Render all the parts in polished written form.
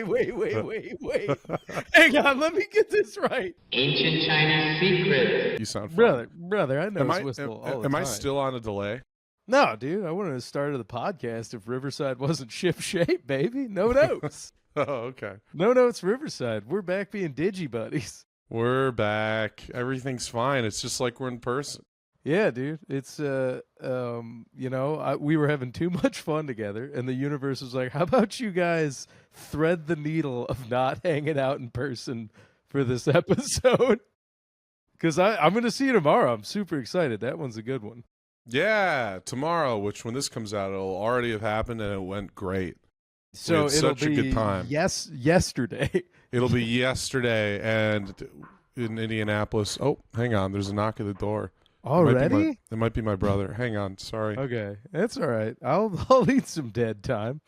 wait. Hang on, let me get this right. Ancient Chinese secret. You sound fun. Brother, I know Am this I, whistle all the am time. I still on a delay? No, dude, I wouldn't have started the podcast if Riverside wasn't ship shape, baby. No notes. Oh, okay. No notes, Riverside. We're back being digi buddies. We're back. Everything's fine. It's just like we're in person. Yeah, dude. It's we were having too much fun together, and the universe was like, "How about you guys thread the needle of not hanging out in person for this episode?" Because I'm going to see you tomorrow. I'm super excited. That one's a good one. Yeah, tomorrow, which when this comes out, it'll already have happened, and it went great. So it'll such be a good time. Yesterday. It'll be yesterday, and in Indianapolis. Oh, hang on. There's a knock at the door. Already? It might be my brother. Hang on. Sorry. Okay, that's all right. I'll need some dead time.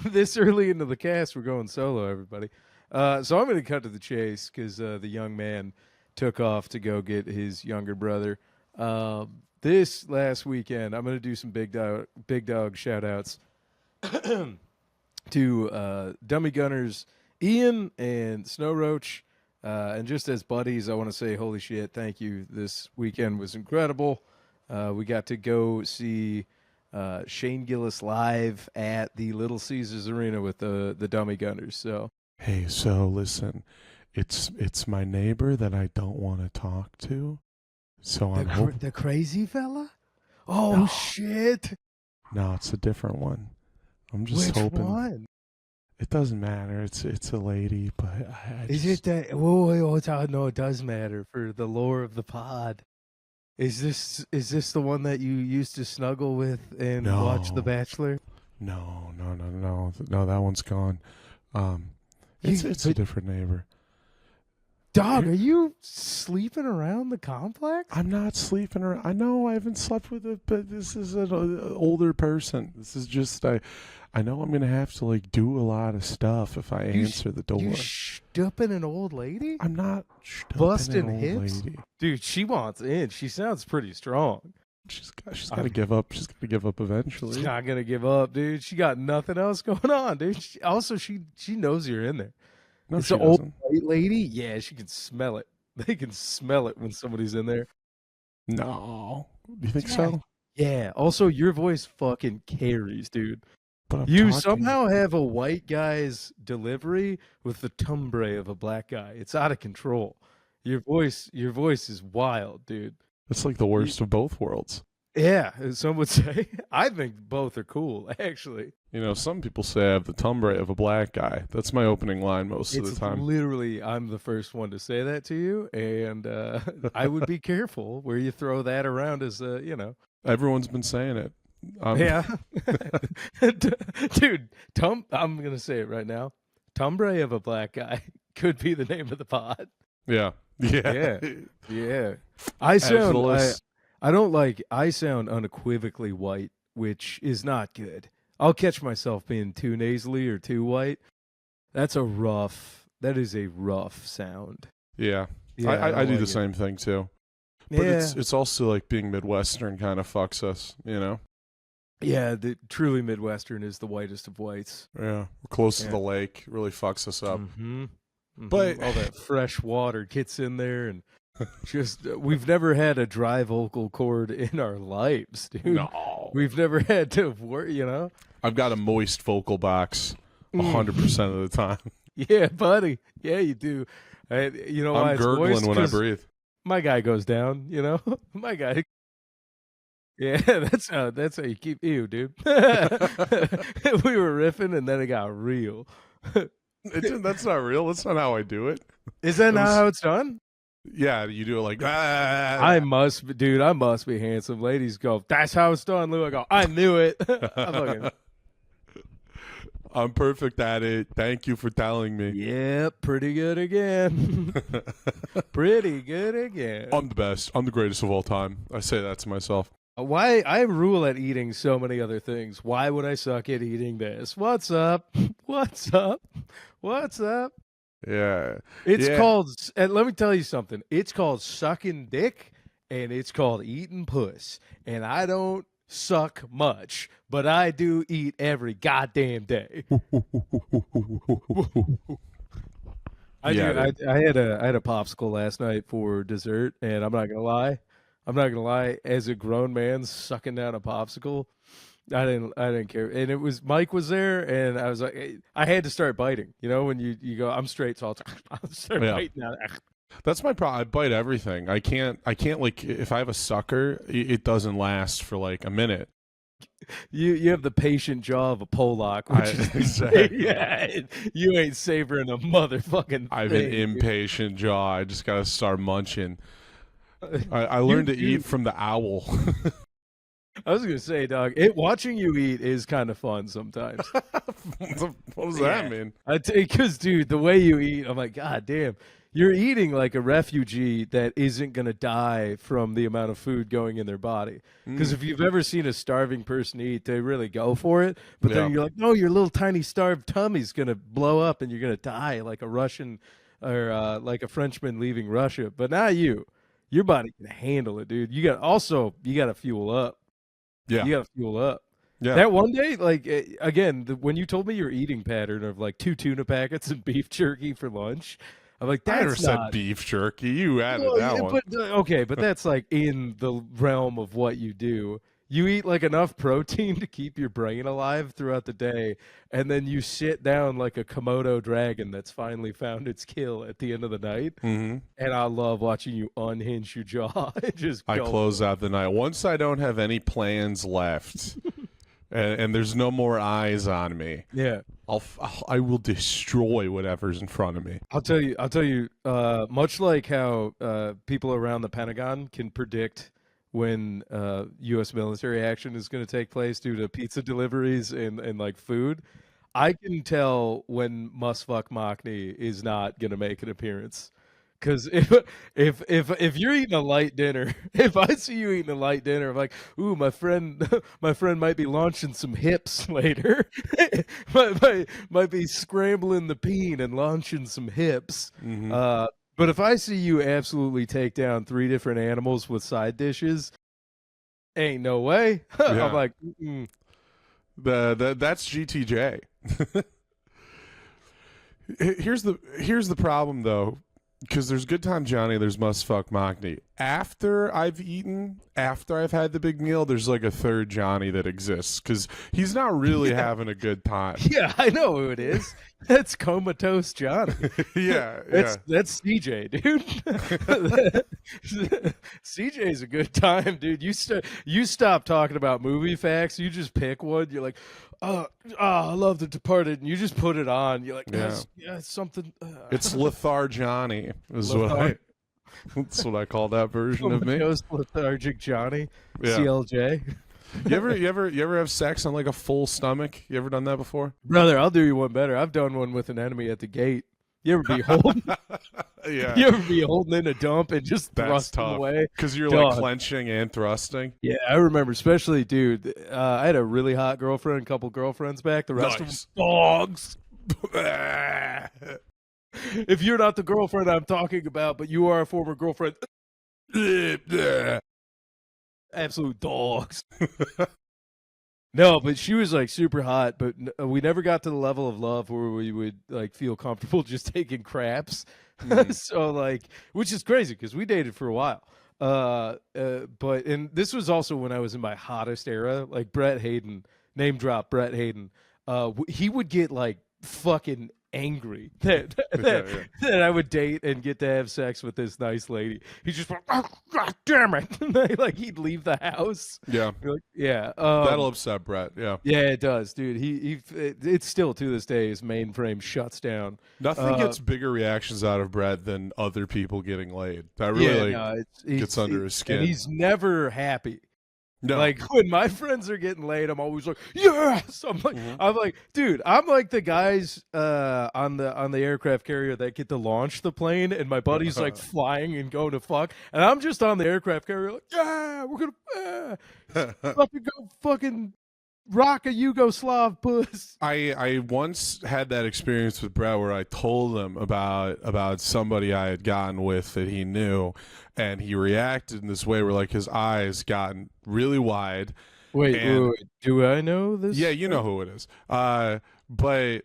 This early into the cast, we're going solo, everybody. So I'm going to cut to the chase because the young man took off to go get his younger brother. This last weekend, I'm going to do some big dog shout outs to Dummy Gunners Ian and Snow Roach. And just as buddies, I want to say, holy shit, thank you. This weekend was incredible. We got to go see Shane Gillis live at the Little Caesars Arena with the Dummy Gunners. So hey, so listen, it's my neighbor that I don't want to talk to. So I'm hoping the crazy fella. Oh No. shit! No, it's a different one. I'm just Which hoping. one? It doesn't matter. It's a lady, but Is it that? Whoa, no, it does matter for the lore of the pod. Is this the one that you used to snuggle with and watch The Bachelor? No. That one's gone. It's a different neighbor. Dog, are you sleeping around the complex? I'm not sleeping around. I know I haven't slept with it, but this is an older person. This is just I know I'm gonna have to like do a lot of stuff if I answer the door. You stooping an old lady? I'm not Busting an old hips? lady. Dude, she wants in. She sounds pretty strong. She's got to give up. She's got to give up eventually. She's not gonna give up, dude. She got nothing else going on, dude. She knows you're in there. No, it's she an old doesn't. white lady. Yeah, she can smell it. They can smell it when somebody's in there. No, you think Yeah. so? Yeah. Also, your voice fucking carries, dude. But I'm You talking- somehow have a white guy's delivery with the timbre of a black guy. It's out of control. Your voice is wild, dude. It's like the worst of both worlds. Yeah, some would say. I think both are cool, actually. You know, some people say I have the timbre of a black guy. That's my opening line most of the time. Literally, I'm the first one to say that to you, and I would be careful where you throw that around as Everyone's been saying it. Yeah. Dude, I'm going to say it right now. Timbre of a black guy could be the name of the pod. Yeah. Yeah. I sound unequivocally white, which is not good. I'll catch myself being too nasally or too white. That is a rough sound. Yeah. Yeah, I do like the it. same thing too. But it's also like being Midwestern kind of fucks us, you know? Yeah, the truly Midwestern is the whitest of whites. Yeah. We're close to Yeah. the lake. Really fucks us up. Mm-hmm. But- all that fresh water gets in there, and just we've never had a dry vocal cord in our lives, dude. No. We've never had to work, I've got a moist vocal box 100% of the time. Yeah, buddy. Yeah, you do. You know why I'm it's gurgling moist? when I 'Cause breathe. my guy goes down, my guy. Yeah, that's how you keep dude. We were riffing and then it got real. That's not real. That's not how I do it. Is that not was- how it's done? Yeah, you do it like I must be handsome. Ladies go, that's how it's done, Lou. I go, I knew it. I'm perfect at it. Thank you for telling me. Yep, pretty good again. Pretty good again. I'm the best. I'm the greatest of all time. I say that to myself. Why I rule at eating so many other things. Why would I suck at eating this? What's up? What's up? What's up? Yeah. It's Yeah. called, and let me tell you something. It's called sucking dick, and it's called eating puss. And I don't suck much, but I do eat every goddamn day. I Yeah, do. dude. I had a popsicle last night for dessert, and I'm not gonna lie. As a grown man sucking down a popsicle, I didn't care. And it was Mike was there, and I was like, I had to start biting. You know, when you go, I'm straight, so I'll start Yeah. biting out. That's my problem. I bite everything. I can't like if I have a sucker, it doesn't last for like a minute. You have the patient jaw of a Pollock, which is Exactly. yeah. You ain't savoring a motherfucking I have an thing, dude. impatient jaw. I just gotta start munching. I You learned to do. eat from the owl. I was gonna say, dog. Watching you eat is kind of fun sometimes. What does that mean? I take because, dude, the way you eat, I'm like, God damn, you're eating like a refugee that isn't gonna die from the amount of food going in their body. Because if you've ever seen a starving person eat, they really go for it. But Yeah. then you're like, no, your little tiny starved tummy's gonna blow up and you're gonna die like a Russian or like a Frenchman leaving Russia. But not you. Your body can handle it, dude. You got to fuel up. Yeah. You got to fuel up. Yeah. That one day, like again, when you told me your eating pattern of like 2 tuna packets and beef jerky for lunch, I'm like, I never that's said not. beef jerky. You added Well, that yeah, one. but okay, but that's like in the realm of what you do. You eat like enough protein to keep your brain alive throughout the day, and then you sit down like a Komodo dragon that's finally found its kill at the end of the night. Mm-hmm. And I love watching you unhinge your jaw and just I go. close out the night. Once I don't have any plans left, and there's no more eyes on me, Yeah. I will destroy whatever's in front of me. I'll tell you, much like how people around the Pentagon can predict when U.S. military action is going to take place due to pizza deliveries and like food, I can tell when Mustfuck Mockney is not going to make an appearance. Because if you're eating a light dinner, if I see you eating a light dinner, I'm like, ooh, my friend might be launching some hips later, might be scrambling the peen and launching some hips. But if I see you absolutely take down 3 different animals with side dishes, ain't no way. Yeah. I'm like, mm-mm. That's GTJ. Here's the problem though, because there's Good Time Johnny, there's Must Fuck Mockney. After I've had the big meal, there's like a third Johnny that exists because he's not really having a good time. Yeah, I know who it is. That's Comatose Johnny. Yeah, That's CJ, dude. CJ's a good time, dude. You stop talking about movie facts. You just pick one. You're like, I love The Departed, and you just put it on. You're like, Yeah. it's something. It's Lethar Johnny is that's what I call that version of me. Comatose lethargic Johnny, Yeah. CLJ. You ever have sex on like a full stomach? You ever done that before? Brother, I'll do you one better. I've done one with an enemy at the gate. You ever be holding? Yeah. You ever be holding in a dump and just That's thrusting tough. away? Because you're Dog. like clenching and thrusting. Yeah, I remember, especially, dude. I had a really hot girlfriend, a couple girlfriends back. The rest Nice. of them dogs. If you're not the girlfriend I'm talking about, but you are a former girlfriend, absolute dogs. No, but she was like super hot, but we never got to the level of love where we would like feel comfortable just taking craps. So like, which is crazy because we dated for a while. But and this was also when I was in my hottest era. Like Brett Hayden, name drop Brett Hayden. He would get like fucking angry that that I would date and get to have sex with this nice lady. He'd just like, oh, God damn it! Like he'd leave the house. Yeah. You're like, yeah. That'll upset Brett. Yeah. Yeah, it does, dude. It's still to this day his mainframe shuts down. Nothing gets bigger reactions out of Brett than other people getting laid. That really gets under his skin. And he's never happy. No. Like when my friends are getting laid, I'm always like, yes. I'm like, dude, I'm like the guys on the aircraft carrier that get to launch the plane, and my buddy's like flying and going to fuck, and I'm just on the aircraft carrier like, yeah, we're gonna fucking go fucking rock a Yugoslav puss. I once had that experience with Brett where I told him about somebody I had gotten with that he knew, and he reacted in this way where like his eyes gotten really wide, Wait, And do I know this? yeah, you know who it is. But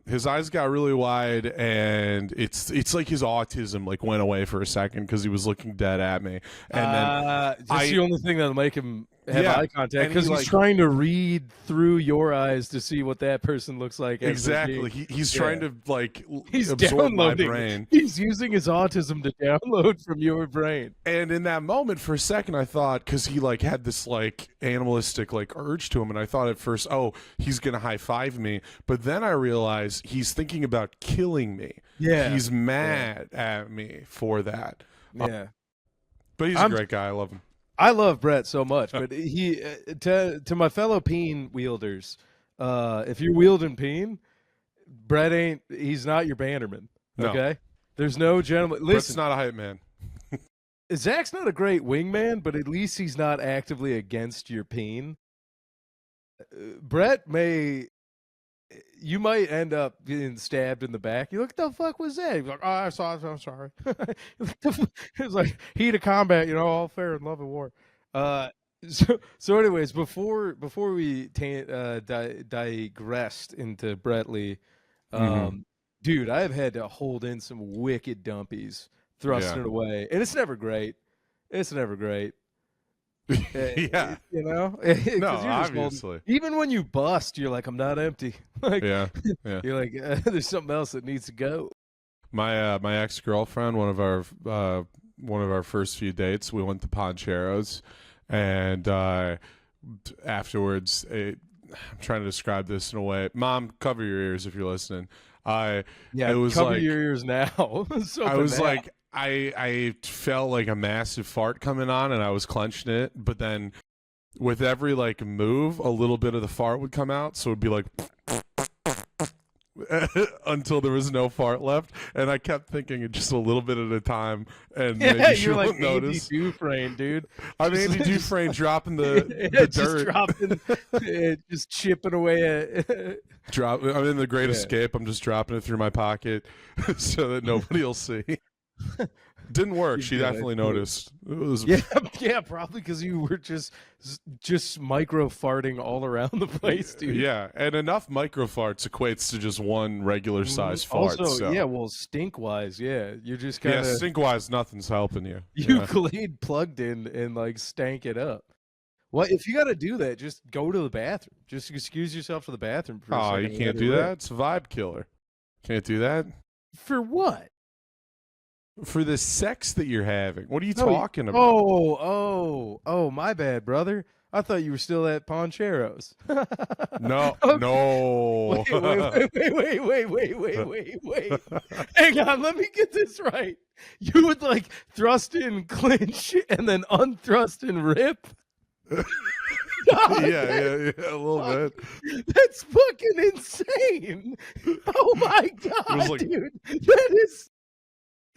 his eyes got really wide, and it's like his autism like went away for a second because he was looking dead at me, and then that's the only thing that'll make him have Yeah, eye contact and because he, he's like- trying to read through your eyes to see what that person looks like. as they're exactly being- he's Yeah. trying to like He's absorb my downloading. brain. He's using his autism to download from your brain. And in that moment, for a second, I thought, because he like had this like animalistic like urge to him, and I thought at first, oh, he's gonna high five me. But then I realized he's thinking about killing me. Yeah, He's mad at me for that. yeah. But he's a great guy. I love him. I love Brett so much, but he to my fellow peen wielders, if you're wielding peen, Brett ain't. He's not your bannerman. No. Okay, there's no gentleman. Brett's Listen, not a hype man. Zach's not a great wingman, but at least he's not actively against your peen. Brett may. You might end up getting stabbed in the back. You look, the fuck was that? He's like, oh, I saw it. I'm sorry. It's like heat of combat, all fair in love and war. So anyways, before we digressed into Brett Lee, dude, I've had to hold in some wicked dumpies, thrusting it away, and it's never great. It's never great. Yeah. No, obviously. Even when you bust, you're like, I'm not empty. Like, Yeah. you're like, there's something else that needs to go. My ex-girlfriend, one of our first few dates, we went to Poncheros, and afterwards, I'm trying to describe this in a way. Mom, cover your ears if you're listening. It was cover like, your ears now. I was like, I felt like a massive fart coming on, and I was clenching it, but then with every like move, a little bit of the fart would come out, so it'd be like until there was no fart left, and I kept thinking just a little bit at a time, and maybe she you're like won't notice. Andy Dufresne, dude. I'm Andy Dufresne dropping the Just dirt. dropping, just chipping away at. I'm in the Great Yeah. Escape. I'm just dropping it through my pocket so that nobody will see. Didn't work. She Yeah, definitely cool. noticed. It was Yeah, probably because you were just micro farting all around the place, dude. Yeah, and enough micro farts equates to just one regular size fart. Also, so. yeah, well, stink wise, yeah, you're just Yeah, kind of stink wise, nothing's helping you. you Yeah. Glade plugged in and like stank it up. Well, if you got to do that, just go to the bathroom. Just excuse yourself to the bathroom for a Oh, second. you and can't let it do rip. that? It's a vibe killer. Can't do that? For what? For the sex that you're having. What are you No, talking about? Oh, my bad, brother. I thought you were still at Poncheros. No, Okay. no. Wait. Hang on, let me get this right. You would like thrust in, clinch, and then unthrust and rip? yeah, a little bit. That's fucking insane. Oh my god, like- dude.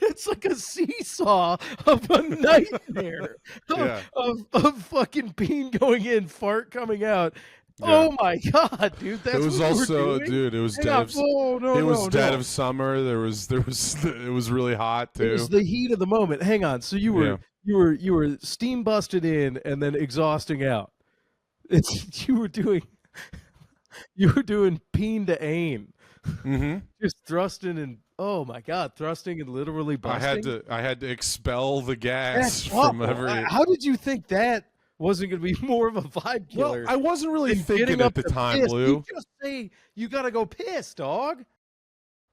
It's like a seesaw of a nightmare Yeah. of fucking peen going in, fart coming out. Yeah. Oh my god, dude! That's It was what you were also, doing? dude. It was Hang dead. on. Of, Whoa, it was dead no. of summer. There was. It was really hot too. It was the heat of the moment. Hang on. So you were you were steam busted in and then exhausting out. It's you were doing peen to aim. Mm-hmm. Just thrusting and oh my god, thrusting and literally busting. I had to expel the gas That's from awful. every. How did you think that wasn't going to be more of a vibe killer? Well, I wasn't really than thinking getting at up the to time, piss? Lou. You just say you got to go piss, dog.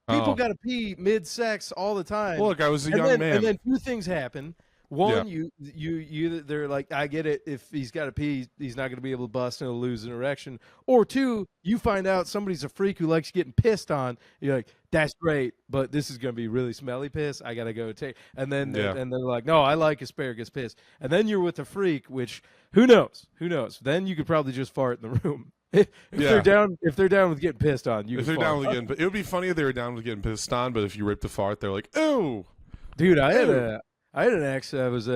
People Oh. got to pee mid-sex all the time. Look, I was a young man. And then two things happen. One, you they're like, I get it. If he's got to pee, he's not going to be able to bust and he'll lose an erection. Or two, you find out somebody's a freak who likes getting pissed on. You're like, that's great, but this is going to be really smelly piss. I got to go take. And then and they're like, no, I like asparagus piss. And then you're with a freak, which who knows? Who knows? Then you could probably just fart in the room. If they're down with getting pissed on, you. If can they're down fart. with getting, it would be funny if they were down with getting pissed on. But if you ripped a fart, they're like, "Ooh, Dude, I had an ex. I was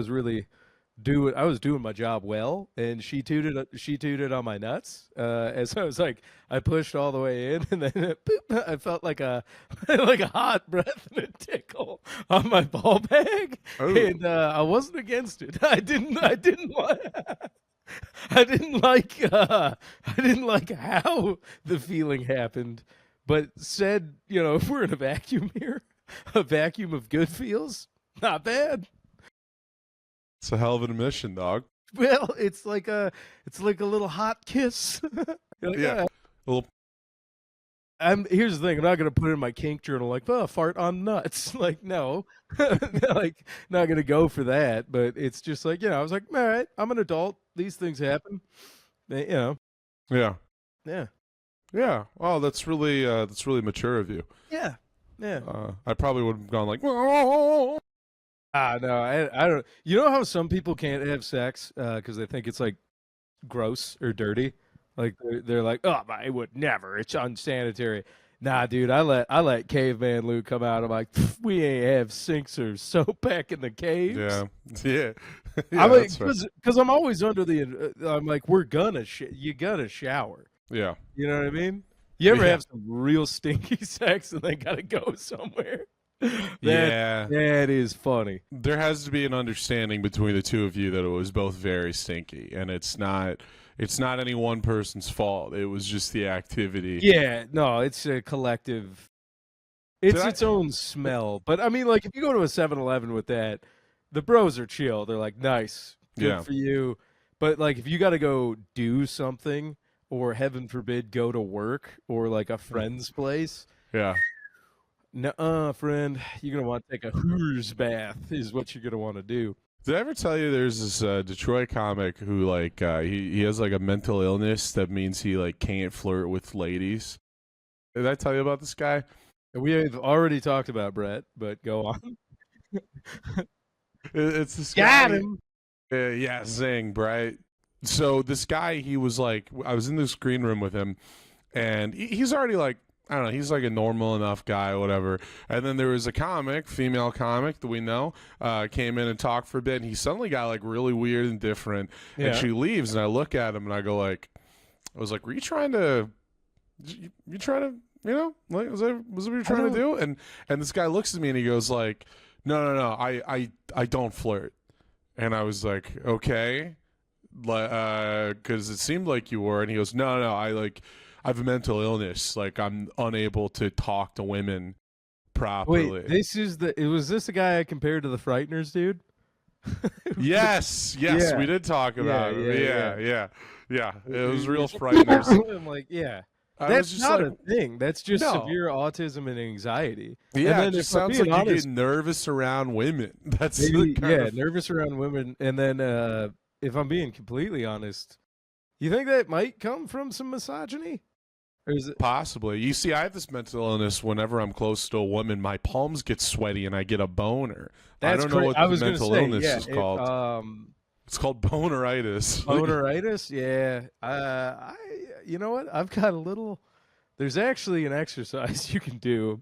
really I was doing my job well, and she tooted on my nuts. As I was like, I pushed all the way in, and then boop, I felt like a like a hot breath and a tickle on my ball bag, Ooh. and I wasn't against it. I didn't want. I didn't like how the feeling happened, but said, if we're in a vacuum here, a vacuum of good feels, not bad. It's a hell of an admission, dog. Well, it's like a little hot kiss. You're like, Yeah. "Ah." A little, Here's the thing: I'm not gonna put it in my kink journal like, "Oh, fart on nuts." Like, no, like not gonna go for that. But it's just like, I was like, all right, I'm an adult. These things happen. yeah. Yeah, Yeah. Oh, that's really mature of you. yeah, yeah. I probably would have gone like, "Whoa." No, I don't. You know how some people can't have sex because they think it's like gross or dirty. Like they're like, oh, I would never. It's unsanitary. Nah, dude, I let caveman Luke come out. I'm like, we ain't have sinks or soap back in the caves. Yeah. Yeah. Yeah, I mean, that's right. because I'm always under the. I'm like, you gotta shower. Yeah. You know what I mean? You ever Yeah. have some real stinky sex and then gotta go somewhere? Yeah. That is funny. There has to be an understanding between the two of you that it was both very stinky, and it's not any one person's fault. It was just the activity. Yeah, no, it's a collective. It's Did I- its own smell. But I mean, like, if you go to a 7-Eleven with that, the bros are chill. They're like, nice, good Yeah. for you. But like, if you got to go do something, or heaven forbid, go to work or like a friend's place, Yeah. nuh-uh, friend, you're gonna want to take a Hooters bath. Is what you're gonna want to do. Did I ever tell you there's this Detroit comic who like he has like a mental illness that means he like can't flirt with ladies? Did I tell you about this guy? We have already talked about Brett, but go on. It's this Got guy. him. Yeah, zing, right? So this guy, he was like, I was in this green room with him, and he's already like, I don't know, he's like a normal enough guy, whatever. And then there was a female comic that we know, came in and talked for a bit, and he suddenly got like really weird and different. Yeah. And she leaves, and I look at him, and I go like, I was like, were you trying to, like, was that what you're trying to do? And this guy looks at me, and he goes like, no, I don't flirt. And I was like, okay, because it seemed like you were. And he goes, no, I have a mental illness. Like, I'm unable to talk to women properly. Wait, was this the guy I compared to the Frighteners, dude? Yes, Yeah. we did talk about it. Yeah. Yeah. It was real frighteners. I'm like, yeah. I was That's just not like, a thing. That's just No. severe autism and anxiety. yeah, and then it just if I'm sounds like being you honest, get nervous around women. That's maybe, the kind of, nervous around women. And then if I'm being completely honest, you think that might come from some misogyny? Or is it possibly. You see, I have this mental illness. Whenever I'm close to a woman, my palms get sweaty and I get a boner. I don't know what I the was gonna mental say, illness yeah, is called. It's called boneritis. boneritis, yeah. You know what? I've got a little. There's actually an exercise you can do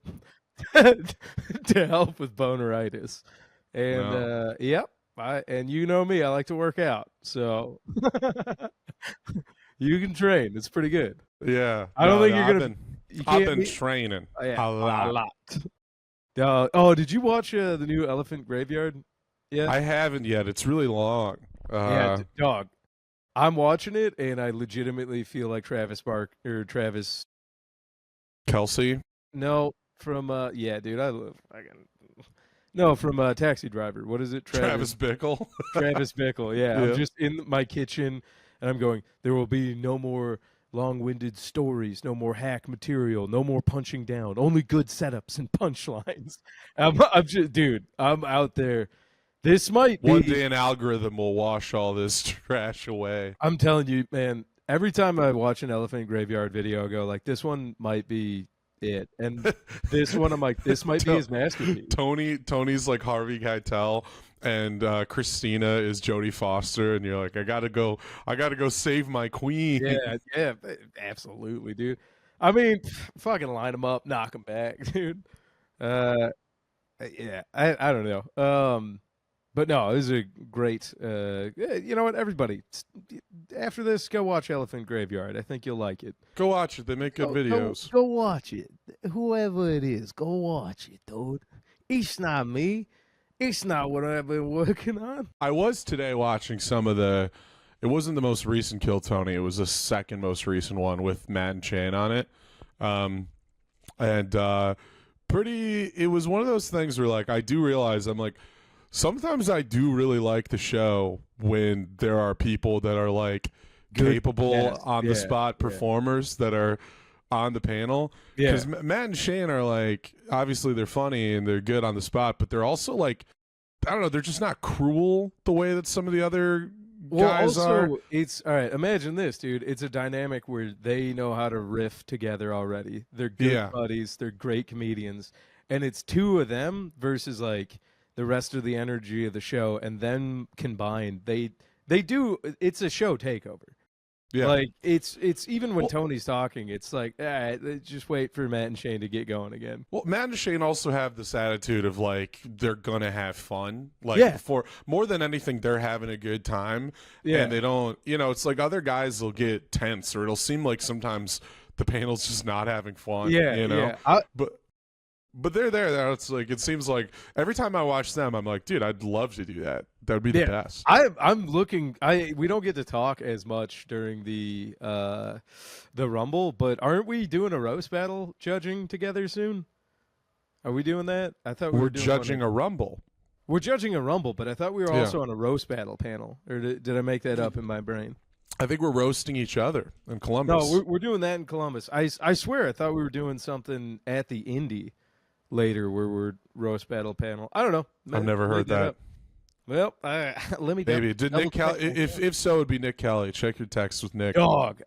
to help with boneritis, and Wow. yep. And you know me, I like to work out, so you can train. It's pretty good. Yeah. I don't No, think no, you're I've gonna. been, You I've can't been be- training yeah, a lot. a lot. Did you watch the new Elephant Graveyard? Yeah. I haven't yet. It's really long. Yeah, dog. I'm watching it, and I legitimately feel like Travis. Kelsey. No, from yeah, dude. I love. No, from Taxi Driver. What is it? Travis Bickle. Travis Bickle. Yeah, Yeah. I'm just in my kitchen, and I'm going. There will be no more long-winded stories, no more hack material, no more punching down. Only good setups and punchlines. I'm just, dude. I'm out there. This might be One day an algorithm will wash all this trash away. I'm telling you, man, every time I watch an Elephant Graveyard video, I go like, this one might be it. And this one, I'm like, this might be his masterpiece. Tony's like Harvey Keitel, and Christina is Jodie Foster, and you're like, I gotta go save my queen. Yeah, absolutely, dude. I mean, fucking line them up, knock them back, dude. Yeah, I don't know. But no, this is a great. You know what? Everybody, after this, go watch Elephant Graveyard. I think you'll like it. Go watch it. They make good videos. Go watch it. Whoever it is, go watch it, dude. It's not me. It's not what I've been working on. I was today watching some of the. It wasn't the most recent Kill Tony. It was the second most recent one with Matt and Shane on it. It was one of those things where, like, I do realize I'm like, sometimes I do really like the show when there are people that are like capable on the spot performers that are on the panel. Because Matt and Shane are like, obviously they're funny and they're good on the spot, but they're also like, I don't know, they're just not cruel the way that some of the other guys are. It's all right. Imagine this, dude. It's a dynamic where they know how to riff together already. They're good buddies. They're great comedians, and it's two of them versus like the rest of the energy of the show, and then combined, they do. It's a show takeover. Yeah, like it's even when Tony's talking, it's like, just wait for Matt and Shane to get going again. Well, Matt and Shane also have this attitude of like they're gonna have fun. Like before, more than anything, they're having a good time. Yeah, and they don't. You know, it's like other guys will get tense, or it'll seem like sometimes the panel's just not having fun. Yeah, you know. Yeah. But they're there. It's like it seems like every time I watch them, I'm like, dude, I'd love to do that. That would be the best. I'm looking. We don't get to talk as much during the Rumble, but aren't we doing a roast battle judging together soon? Are we doing that? I thought we were doing judging a Rumble. We're judging a Rumble, but I thought we were also on a roast battle panel. Or did I make that up in my brain? I think we're roasting each other in Columbus. No, we're doing that in Columbus. I swear I thought we were doing something at the Indy later where we're roast battle panel. I don't know. I've never heard that. Well, let me. Maybe did Nick Kelly? If so, it'd be Nick Kelly. Check your text with Nick. Dog,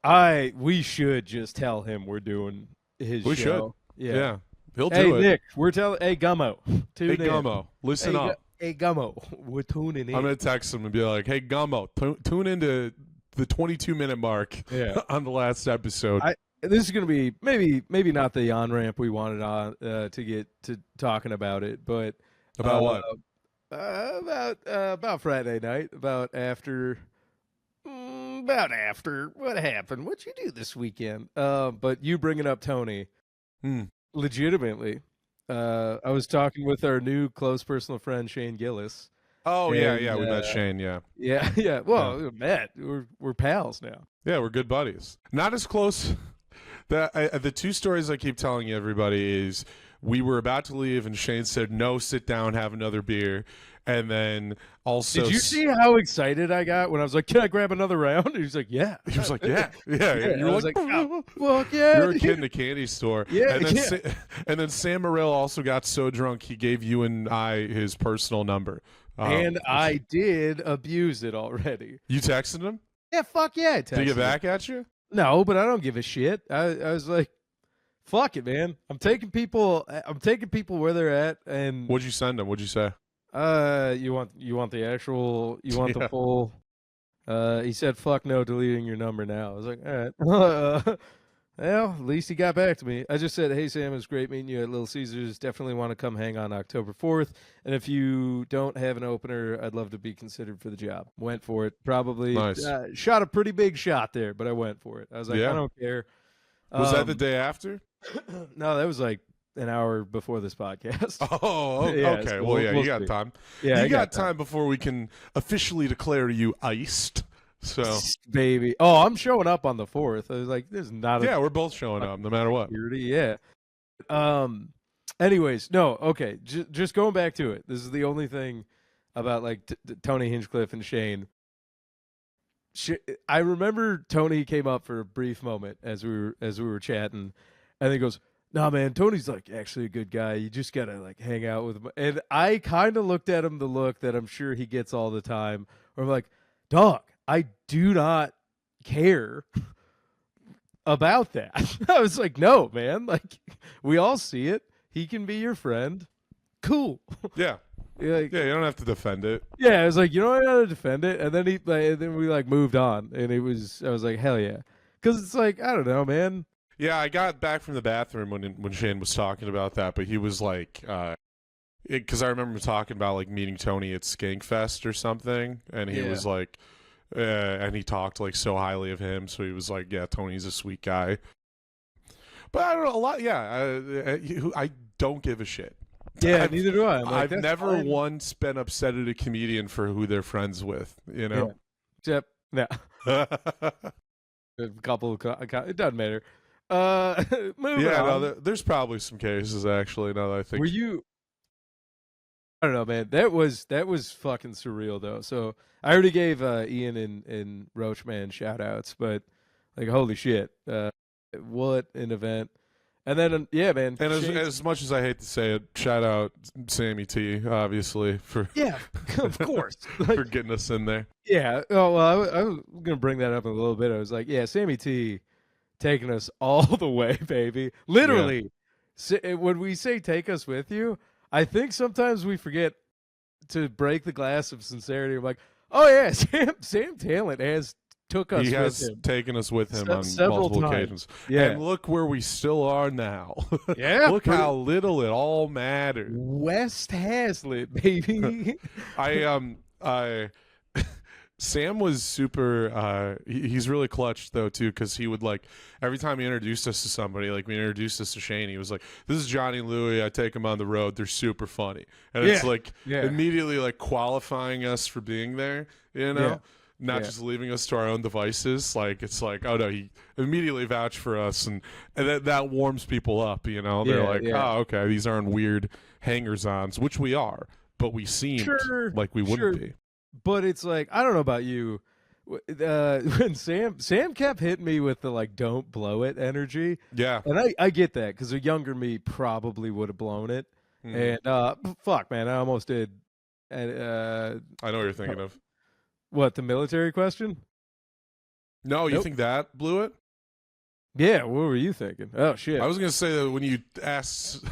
we should just tell him we're doing his show. We should. Yeah. He'll do it. Hey Nick, we're telling. Hey Gummo, hey Gummo, listen up. Hey Gummo, we're tuning in. I'm gonna text him and be like, hey Gummo, tune into the 22-minute mark. On the last episode. This is going to be maybe not the on-ramp we wanted on to get to talking about it, but about what? About Friday night, about after what happened? What'd you do this weekend? But you bringing up Tony, legitimately. I was talking with our new close personal friend Shane Gillis. Oh we met Shane. Yeah. Well, we met. We're pals now. Yeah, we're good buddies. Not as close. The two stories I keep telling everybody is we were about to leave and Shane said, no, sit down, have another beer. And then also... Did you see how excited I got when I was like, can I grab another round? And he was like, yeah. He was like, yeah. You were like, oh, fuck yeah. You were a kid in a candy store. Yeah, and then Sam Morril also got so drunk he gave you and I his personal number. And I did abuse it already. You texted him? Yeah, fuck yeah, I texted Did he get back at you? No, but I don't give a shit. I was like, fuck it, man. I'm taking people where they're at. And what'd you send them? What'd you say? You want the actual, the full. He said, fuck no, deleting your number now. I was like, all right. Well, at least he got back to me. I just said, hey, Sam, it was great meeting you at Little Caesars. Definitely want to come hang on October 4th. And if you don't have an opener, I'd love to be considered for the job. Went for it. Probably nice. Shot a pretty big shot there, but I went for it. I was like, I don't care. Was that the day after? No, that was like an hour before this podcast. Oh, okay. So well, you got time. Yeah, you got time before we can officially declare you iced. So, baby. Oh, I'm showing up on the 4th. I was like, there's not. Yeah, we're both showing up, no matter what. Yeah. Anyways, no. Okay. Just going back to it. This is the only thing about like Tony Hinchcliffe and Shane. I remember Tony came up for a brief moment as we were chatting, and he goes, "Nah, man, Tony's like actually a good guy. You just gotta like hang out with him." And I kind of looked at him the look that I'm sure he gets all the time, where I'm like, "Dog, I do not care about that." I was like, no, man. Like, we all see it. He can be your friend. Cool. Yeah. Like, yeah, you don't have to defend it. Yeah, I was like, you don't have to defend it. And then then we like moved on, and I was like, hell yeah, because it's like, I don't know, man. Yeah, I got back from the bathroom when Shane was talking about that, but he was like, because I remember talking about like meeting Tony at Skankfest or something, and he was like. And he talked like so highly of him, so he was like, "Yeah, Tony's a sweet guy." But I don't know a lot. Yeah, I don't give a shit. Yeah, neither do I. I've never once been upset at a comedian for who they're friends with. You know. Yeah. Except, A couple of it doesn't matter. Moving Yeah, on. no, there's probably some cases actually. Now that I think, Were you? I don't know, man. That was fucking surreal though. So I already gave Ian and Roachman shout outs, but like holy shit, what an event! And then yeah, man. and Shane- as much as I hate to say it, shout out Sammy T, obviously for yeah, of course. for Like, getting us in there. yeah. Oh well, I was gonna bring that up in a little bit. I was like, yeah, Sammy T taking us all the way, baby. Literally, when we say take us with you, I think sometimes we forget to break the glass of sincerity. I'm like, oh yeah, Sam Talent has took us He with has him taken us with him on several multiple times. occasions. Yeah, And look where we still are now. yeah. Look how little it all mattered. West Hazlitt, baby. I Sam was super he's really clutch though too, because he would like every time he introduced us to somebody, like we introduced us to Shane, he was like, this is Johnny and Louie, I take them on the road, they're super funny. And it's like immediately like qualifying us for being there, you know? Yeah. Not just leaving us to our own devices. Like it's like, oh no, he immediately vouched for us, and that warms people up, you know? They're like, oh okay, these aren't weird hangers-ons, which we are, but we seemed like we wouldn't be. But it's like, I don't know about you. When Sam kept hitting me with the like don't blow it energy. Yeah. And I get that because a younger me probably would have blown it. And fuck man, I almost did. And I know what you're thinking of. What, the military question? No, you think that blew it? Yeah, what were you thinking? Oh shit. I was gonna say that when you asked,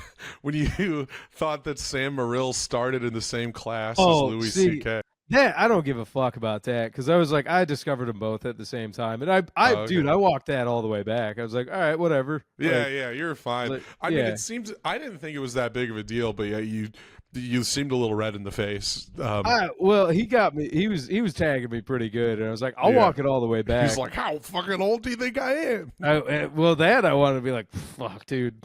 when you thought that Sam Morrill started in the same class as Louis C.K. Yeah, I don't give a fuck about that because I was like, I discovered them both at the same time, and dude, I walked that all the way back. I was like, all right, whatever. Yeah, like, yeah, you're fine. I mean, it seems I didn't think it was that big of a deal, but yeah, you seemed a little red in the face. Well, he got me. He was tagging me pretty good, and I was like, I'll walk it all the way back. He's like, how fucking old do you think I am? Well, I wanted to be like, fuck, dude.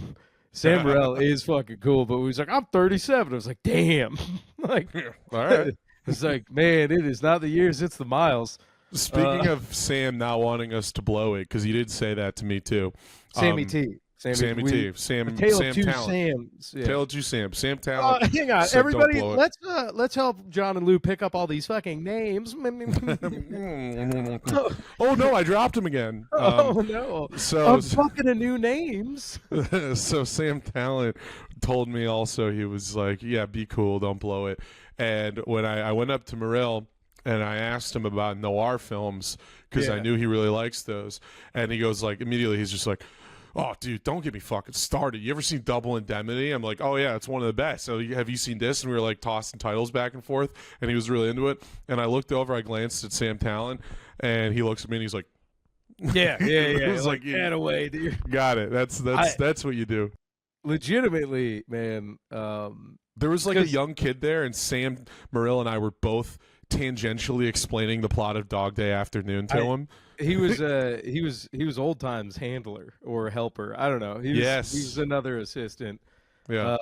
Sam Morrill is fucking cool, but he was like, I'm 37. I was like, damn. Like, all right. It's like, man, it is not the years, it's the miles. Speaking of Sam not wanting us to blow it, because you did say that to me too. Sammy T. Sammy T. Sam Tale of two Talent. Sams. Yeah. Tale of two Sam. Sam Talent. Hang on, everybody. Let's help John and Lou pick up all these fucking names. Oh no, I dropped him again. Oh no. So I'm fucking a new names. So Sam Talent told me also, he was like, yeah, be cool, don't blow it. And when I went up to Morrill and I asked him about noir films, because I knew he really likes those, and he goes like, immediately he's just like, oh dude, don't get me fucking started. You ever seen Double Indemnity? I'm like, oh yeah, it's one of the best. So have you seen this? And we were like tossing titles back and forth, and he was really into it. And I looked over, I glanced at Sam Talent, and he looks at me and he's like, yeah. It was like, get away, dude. Got it. That's what you do. Legitimately, man. There was like a young kid there, and Sam Morrill and I were both tangentially explaining the plot of Dog Day Afternoon to him. He was old times handler or helper. I don't know. He was another assistant. Yeah.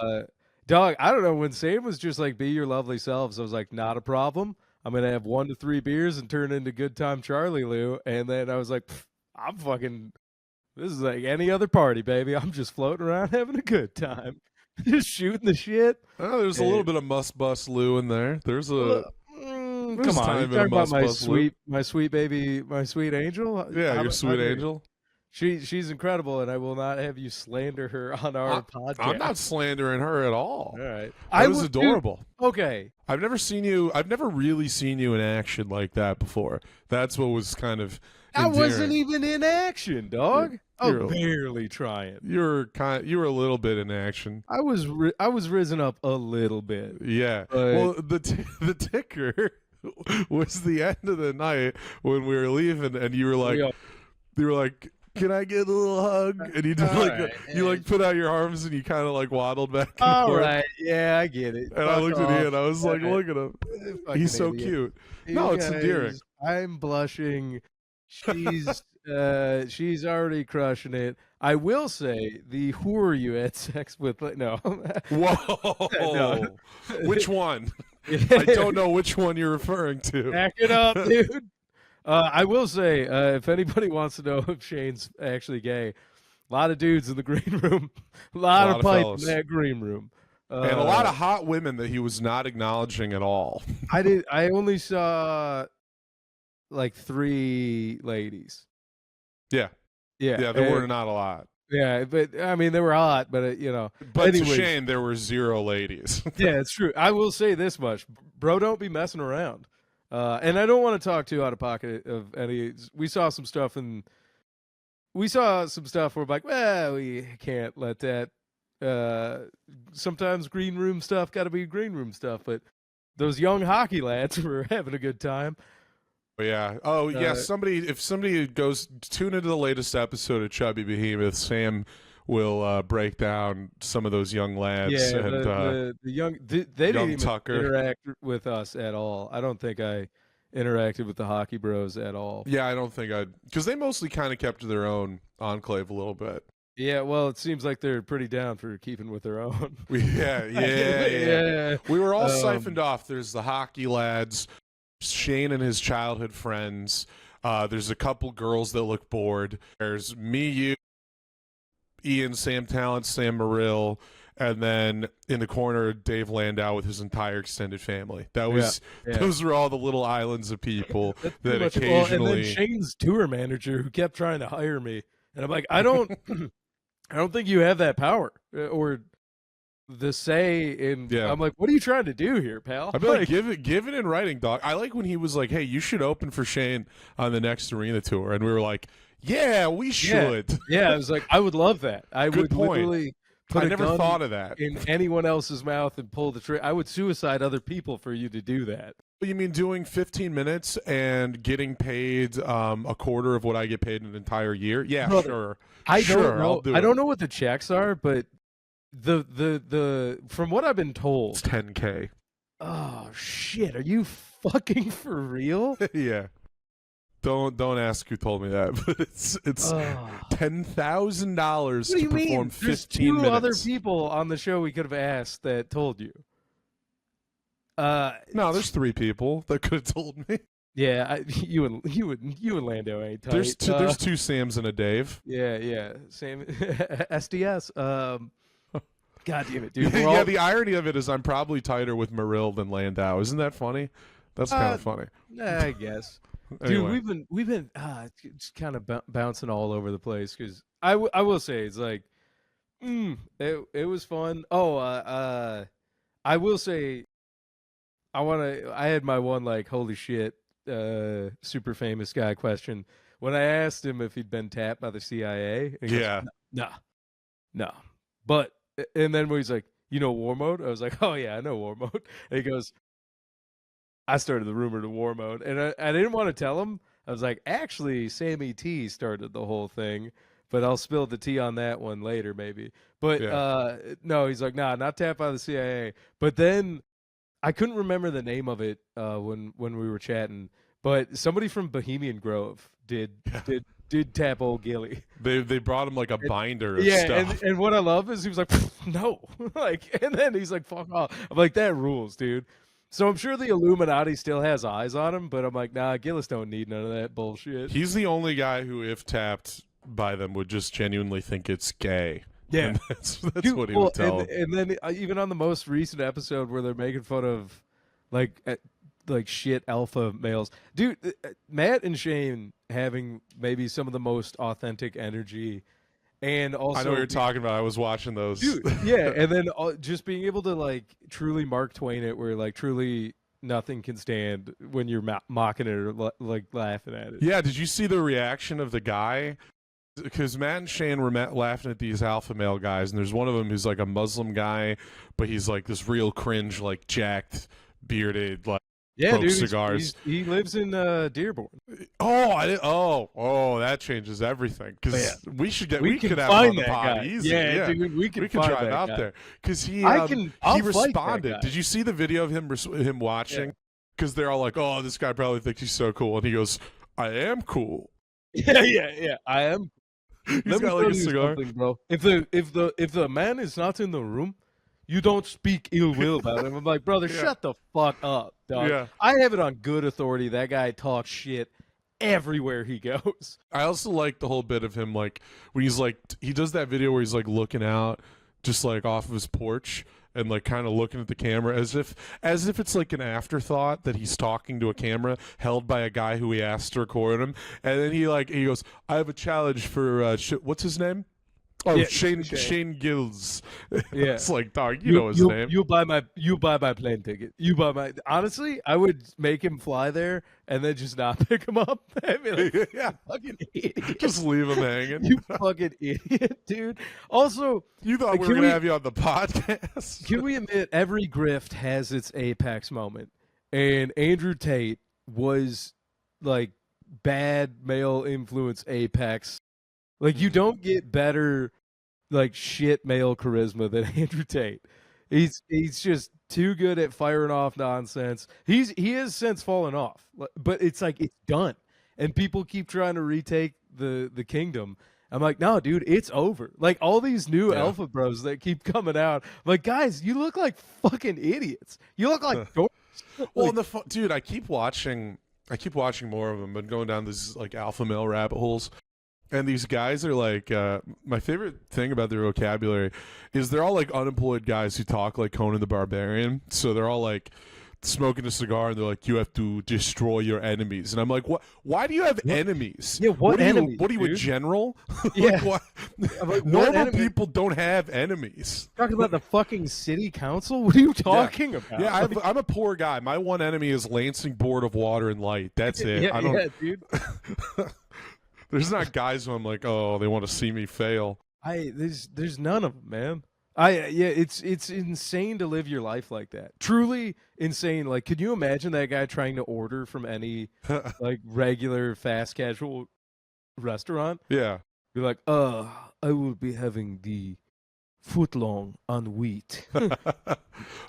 Dog, I don't know. When Sam was just like, be your lovely selves, I was like, not a problem. I'm gonna have 1 to 3 beers and turn into Good Time Charlie Lou. And then I was like, I'm fucking. This is like any other party, baby. I'm just floating around having a good time. Just shooting the shit. Oh, there's a little bit of Must Bust Lou in there. There's a come on, you talking about my sweet baby, my sweet angel? Yeah, your sweet angel. She's incredible, and I will not have you slander her on our podcast. I'm not slandering her at all. All right, that was adorable. Dude, okay, I've never really seen you in action like that before. That's what was kind of endearing. I wasn't even in action, dog. I'm barely trying. You were a little bit in action. I was risen up a little bit. Yeah. Well, the ticker was the end of the night when we were leaving, and you were like, can I get a little hug? And you did you put out your arms and you kind of like waddled back and forth. All right, yeah, I get it. And I looked at you and I was like, look at him. He's so cute. No, it's endearing. I'm blushing. She's already crushing it. I will say the whore you had sex with. No. Whoa. No. Which one? I don't know which one you're referring to. Back it up, dude. I will say, if anybody wants to know if Shane's actually gay, a lot of dudes in the green room, a lot A lot of of pipe fellas. in that green room, And a lot of hot women that he was not acknowledging at all. I only saw like 3 ladies. Yeah. Yeah, Yeah, there were not a lot. yeah, but I mean they were hot, but But to anyways, Shane, there were 0 ladies. yeah, it's true. I will say this much, bro, don't be messing around. And I don't want to talk too out of pocket of any. We saw some stuff where like, well, we can't let that. Sometimes green room stuff got to be green room stuff, but those young hockey lads were having a good time. Yeah. Oh, yeah. Uh, If somebody goes tune into the latest episode of Chubby Behemoth, Sam will break down some of those young lads. Yeah, and the young they didn't young even Tucker. interact with us at all. I don't think I interacted with the hockey bros at all. Yeah, I don't think I'd because they mostly kind of kept to their own enclave a little bit. Yeah, well, it seems like they're pretty down for keeping with their own. Yeah. We were all Um, siphoned off. There's the hockey lads, Shane and his childhood friends. There's a couple girls that look bored. There's me, you, Ian, Sam Talent, Sam Morrill, and then in the corner, Dave Landau with his entire extended family. That was Yeah. those were all the little islands of people That's that pretty much it. occasionally. Well, and then Shane's tour manager who kept trying to hire me, and I'm like, I don't, I don't think you have that power or the say in. Yeah. I'm like, what are you trying to do here, pal? I'd be like, give it in writing, dog. I like when he was like, "Hey, you should open for Shane on the next arena tour," and we were like, "Yeah, we should." Yeah, I was like, I would love that. I Good would point. literally put I a never gun thought of that. in anyone else's mouth and pull the trigger. I would suicide other people for you to do that. You mean doing 15 minutes and getting paid a quarter of what I get paid an entire year? Yeah, Brother, sure. I Sure, don't know. I'll do I it. don't know what the checks are, but the from what I've been told, It's 10K. oh shit, are you fucking for real? Yeah. Don't ask who told me that, but it's Oh. $10,000 What do to you mean? perform There's 15 2 minutes. other people on the show we could have asked that told you. No, there's 3 people that could have told me. Yeah, you and Lando ain't tight. There's 2 Sams and a Dave. Yeah, same SDS. God damn it, dude. Yeah, the irony of it is I'm probably tighter with Morrill than Landau. Isn't that funny? That's kind of funny. I guess. Anyway. Dude, we've been just kind of bouncing all over the place because I will say it's like, it was fun. Oh, I will say, I had my one like holy shit, super famous guy question when I asked him if he'd been tapped by the CIA. And he goes, Yeah. no, but and then when he's like, you know, war mode. I was like, oh yeah, I know war mode. And he goes, I started the rumor to war mode, and I didn't want to tell him. I was like, actually, Sammy T started the whole thing, but I'll spill the tea on that one later, maybe. But no, he's like, nah, not tapped by the CIA. But then I couldn't remember the name of it when we were chatting. But somebody from Bohemian Grove did tap old Gilly. They brought him like a binder of Yeah, stuff. and what I love is he was like, no, like, and then he's like, fuck off. I'm like, that rules, dude. So I'm sure the Illuminati still has eyes on him, but I'm like, nah, Gillis don't need none of that bullshit. He's the only guy who, if tapped by them, would just genuinely think it's gay. Yeah. And that's Dude, what he well, would tell him. and then even on the most recent episode where they're making fun of like shit alpha males, dude, Matt and Shane having maybe some of the most authentic energy, and also I know what you're talking about. I was watching those. dude, yeah, and then just being able to like truly Mark Twain it, where like truly nothing can stand when you're mocking it or like laughing at it. Yeah, did you see the reaction of the guy? Because Matt and Shane were laughing at these alpha male guys, and there's one of them who's like a Muslim guy, but he's like this real cringe, like jacked, bearded, like Yeah, smokes dude, cigars. he lives in Dearborn. Oh, I did. Oh, that changes everything. Because we should get. We can could have find him on the that pod guy. easy. Yeah, dude, we can find drive that out guy. there because he. I'll he fight that responded. guy. Did you see the video of him watching? Because they're all like, "Oh, this guy probably thinks he's so cool," and he goes, "I am cool." Yeah. I am. He's Let me got like tell a you cigar. something, bro. If the man is not in the room, you don't speak ill will about him. I'm like, brother, shut the fuck up, dog. Yeah. I have it on good authority. That guy talks shit everywhere he goes. I also like the whole bit of him, like when he's like he does that video where he's like looking out just like off of his porch and like kind of looking at the camera as if it's like an afterthought that he's talking to a camera held by a guy who he asked to record him, and then he goes, I have a challenge for what's his name? Oh, Yeah, Shane Gills. Yeah. It's like, dog, you know his name. You buy my plane ticket. You buy my. Honestly, I would make him fly there and then just not pick him up. I'd be like, Yeah, fucking idiot. just leave him hanging. You fucking idiot, dude. Also, You thought we were gonna have you on the podcast? can we admit every grift has its apex moment, and Andrew Tate was like bad male influence apex. Like, you don't get better, like, shit male charisma than Andrew Tate. He's just too good at firing off nonsense. He has since fallen off, but it's like it's done, and people keep trying to retake the kingdom. I'm like, no, dude, it's over. Like all these new alpha bros that keep coming out, I'm like, guys, you look like fucking idiots. You look like dorks. Well, dude, I keep watching more of them, but going down these like alpha male rabbit holes. And these guys are like, my favorite thing about their vocabulary is they're all like unemployed guys who talk like Conan the Barbarian. So they're all like smoking a cigar and they're like, you have to destroy your enemies. And I'm like, what? Why do you have enemies? Yeah, what enemies? What are you, a dude? general? Yeah. Like, Like, normal people don't have enemies. Talking about the fucking city council? What are you talking about? Yeah, I'm a poor guy. My one enemy is Lansing Board of Water and Light. That's it. Yeah, I don't. yeah, dude. There's not guys who I'm like, oh, they want to see me fail. There's none of them, man. It's insane to live your life like that. Truly insane. Like, could you imagine that guy trying to order from any like regular fast casual restaurant? Yeah. Be like, I will be having the footlong on wheat.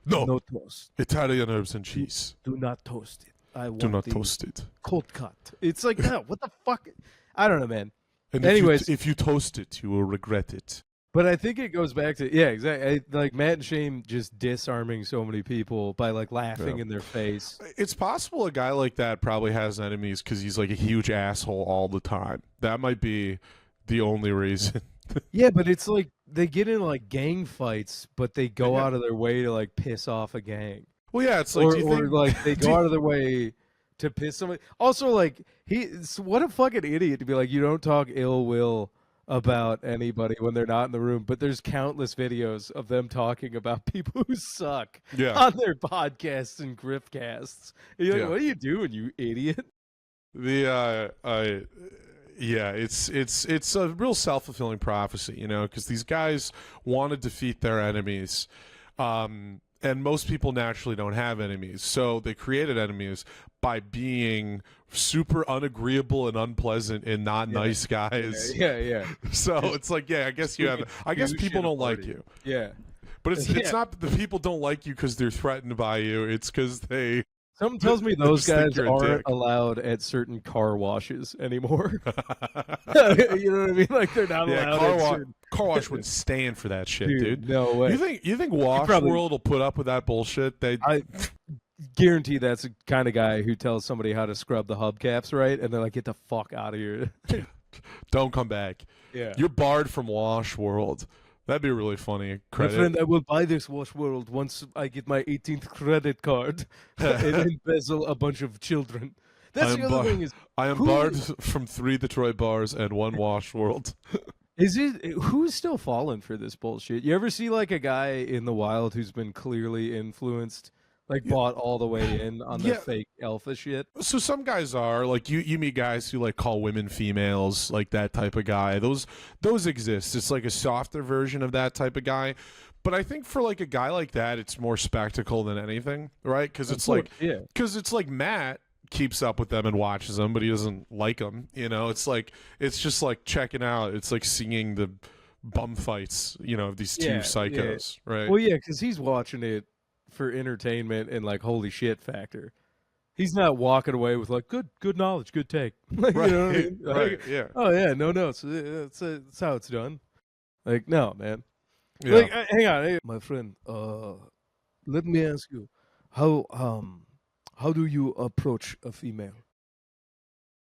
No toast. Italian herbs and cheese. Do not toast it. I want Do not the toast it. cold cut. It's like, no, what the fuck? I don't know, man. And Anyways, if you toast it, you will regret it. but I think it goes back to exactly. Like Matt and Shane just disarming so many people by like laughing in their face. It's possible a guy like that probably has enemies because he's like a huge asshole all the time. That might be the only reason. Yeah, but it's like they get in like gang fights, but they go out of their way to like piss off a gang. Well, yeah, it's like, Or like they go out of their way to piss somebody. Also, like what a fucking idiot to be like, you don't talk ill will about anybody when they're not in the room. But there's countless videos of them talking about people who suck on their podcasts and griftcasts. And you're like, what are you doing, you idiot? It's a real self-fulfilling prophecy, you know, because these guys want to defeat their enemies. And most people naturally don't have enemies. So they created enemies by being super unagreeable and unpleasant and not nice guys. Yeah. So it's like, I guess you have. I guess people don't like you. Yeah. But it's not that the people don't like you because they're threatened by you. It's because they. Something tells me those guys you're a aren't dick. allowed at certain car washes anymore. You know what I mean? Like they're not allowed at certain... Car wash wouldn't stand for that shit, dude. No way. You think Wash World will put up with that bullshit? I guarantee that's the kind of guy who tells somebody how to scrub the hubcaps right, and they're like, "Get the fuck out of here." Don't come back. Yeah. You're barred from Wash World. That'd be really funny. Credit. My friend, I will buy this Wash World once I get my 18th credit card and embezzle a bunch of children. That's the other thing is, I am barred from 3 Detroit bars and 1 Wash World. Who's still falling for this bullshit? You ever see like a guy in the wild who's been clearly influenced, like bought all the way in on the fake alpha shit? So some guys are like you meet guys who like call women females, like that type of guy. Those exist. It's like a softer version of that type of guy. But I think for like a guy like that, it's more spectacle than anything, right? Because it's like Matt keeps up with them and watches them, but he doesn't like them. You know, it's just like checking out. It's like seeing the bum fights, you know, of these two psychos, right? Well, yeah, because he's watching it for entertainment and like holy shit factor. He's not walking away with like good knowledge, good take. Like, right, you know what I mean? Like, right, yeah. Oh yeah, no, it's how it's done. Like no, man. Yeah. Like hang on, hey, my friend. Let me ask you, how do you approach a female?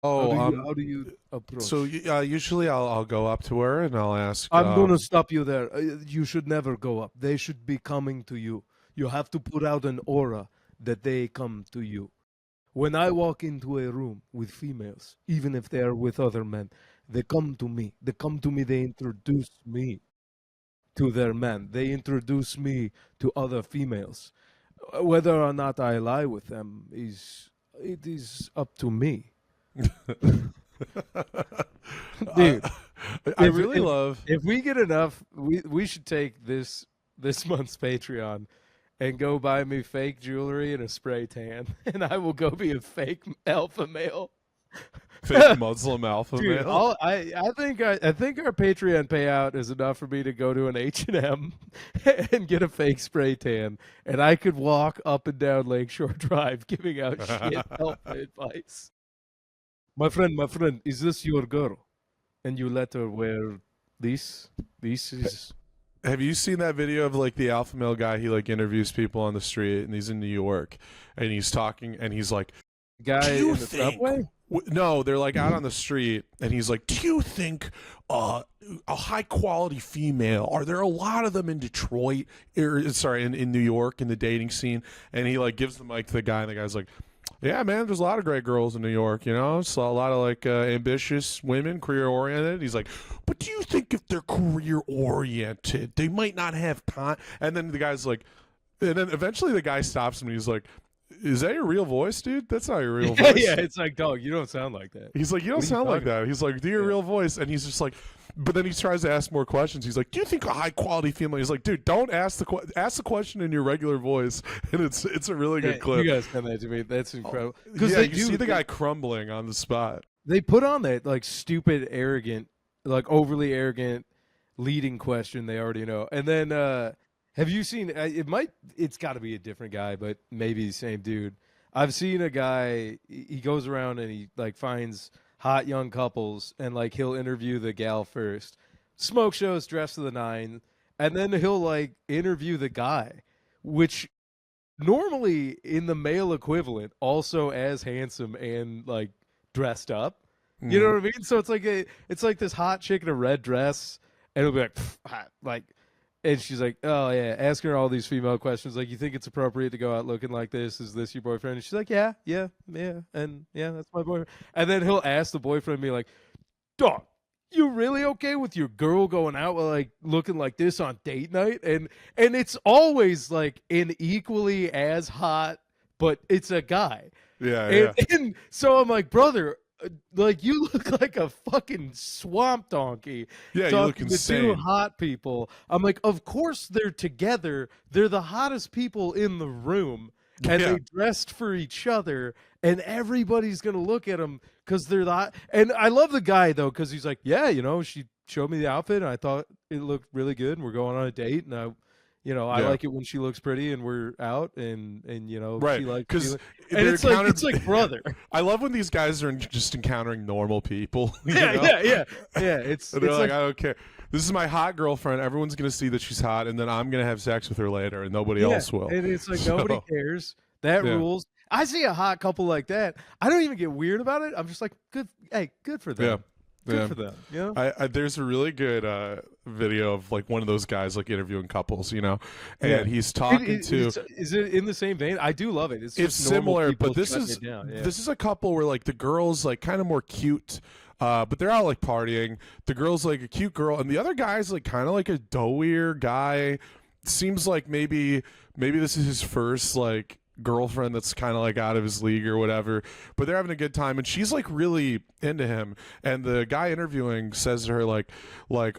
Oh, How do you approach? so usually I'll go up to her and I'll ask. I'm going to stop you there. You should never go up. They should be coming to you. You have to put out an aura that they come to you. When I walk into a room with females, even if they are with other men, they come to me. They come to me. They introduce me to their men. They introduce me to other females. Whether or not I lie with them it is up to me. Dude, I really love. if we get enough, we should take this month's Patreon and go buy me fake jewelry and a spray tan, and I will go be a fake alpha male. Fake Muslim alpha Dude, male. I think our Patreon payout is enough for me to go to an H&M and get a fake spray tan, and I could walk up and down Lakeshore Drive giving out shit alpha advice. My friend, is this your girl? And you let her wear this? This is... Have you seen that video of like the alpha male guy? He like interviews people on the street, and he's in New York, and he's talking, and he's like, Guy "Do you in the think?" subway? No, they're like out on the street, and he's like, "Do you think a high quality female? Are there a lot of them in Detroit? Sorry, in New York in the dating scene?" And he like gives the mic to the guy, and the guy's like, "Yeah, man, there's a lot of great girls in New York, you know, it's a lot of like ambitious women, career oriented." He's like, "But do you think if they're career oriented, they might not have time?" And then the guy's like, and then eventually the guy stops him, and he's like, "Is that your real voice, dude? That's not your real voice." Yeah, it's like, dog, you don't sound like that. He's like, "You don't What are you sound like talking that." He's like, "Do your real voice." And he's just like, but then he tries to ask more questions. He's like, "Do you think a high quality female?" He's like, "Dude, don't ask ask the question in your regular voice." And it's a really good clip. You guys send that to me. That's incredible. Because they you see the guy crumbling on the spot. They put on that like stupid, arrogant, like overly arrogant leading question they already know. And then have you seen it's got to be a different guy, but maybe the same dude. I've seen a guy, he goes around and he like finds hot young couples and like he'll interview the gal first. Smoke shows, dressed to the nine, and then he'll like interview the guy, which normally in the male equivalent also as handsome and like dressed up. You know what I mean? So it's like this hot chick in a red dress, and it'll be like, hot, like, and she's like, "Oh yeah," asking her all these female questions, like, "You think it's appropriate to go out looking like this? Is this your boyfriend?" And she's like, "Yeah, and yeah, that's my boyfriend." And then he'll ask the boyfriend, be like, "Dog, you really okay with your girl going out like looking like this on date night?" And it's always like an equally as hot, but it's a guy. Yeah. And so I'm like, brother, like you look like a fucking swamp donkey. Yeah, you look talking to insane. two hot people. I'm like, of course they're together. They're the hottest people in the room, and Yeah. they dressed for each other. And everybody's gonna look at them because they're the. And I love the guy though, because he's like, yeah, you know, she showed me the outfit, and I thought it looked really good, and we're going on a date, and I Yeah. like it when she looks pretty and we're out, and Right, she likes 'cause and they're it's like brother. I love when these guys are just encountering normal people. you know? Yeah. It's And they're it's like, "I don't care. This is my hot girlfriend. Everyone's gonna see that she's hot, and then I'm gonna have sex with her later, and nobody else will." and it's like So- nobody cares. That Yeah. rules. I see a hot couple like that. I don't even get weird about it. I'm just like, good. Hey, good for them. Yeah. Good for them. You know? I there's a really good video of like one of those guys like interviewing couples, you know, and he's talking to. Is it in the same vein? I do love it. It's just normal similar, people but this shutting is it down. Yeah. this is a couple where like the girl's like kind of more cute, but they're out like partying. The girl's like a cute girl, and the other guy's like kind of like a doughier guy. Seems like maybe this is his first like girlfriend that's kind of like out of his league or whatever, but they're having a good time, and she's like really into him. And the guy interviewing says to her like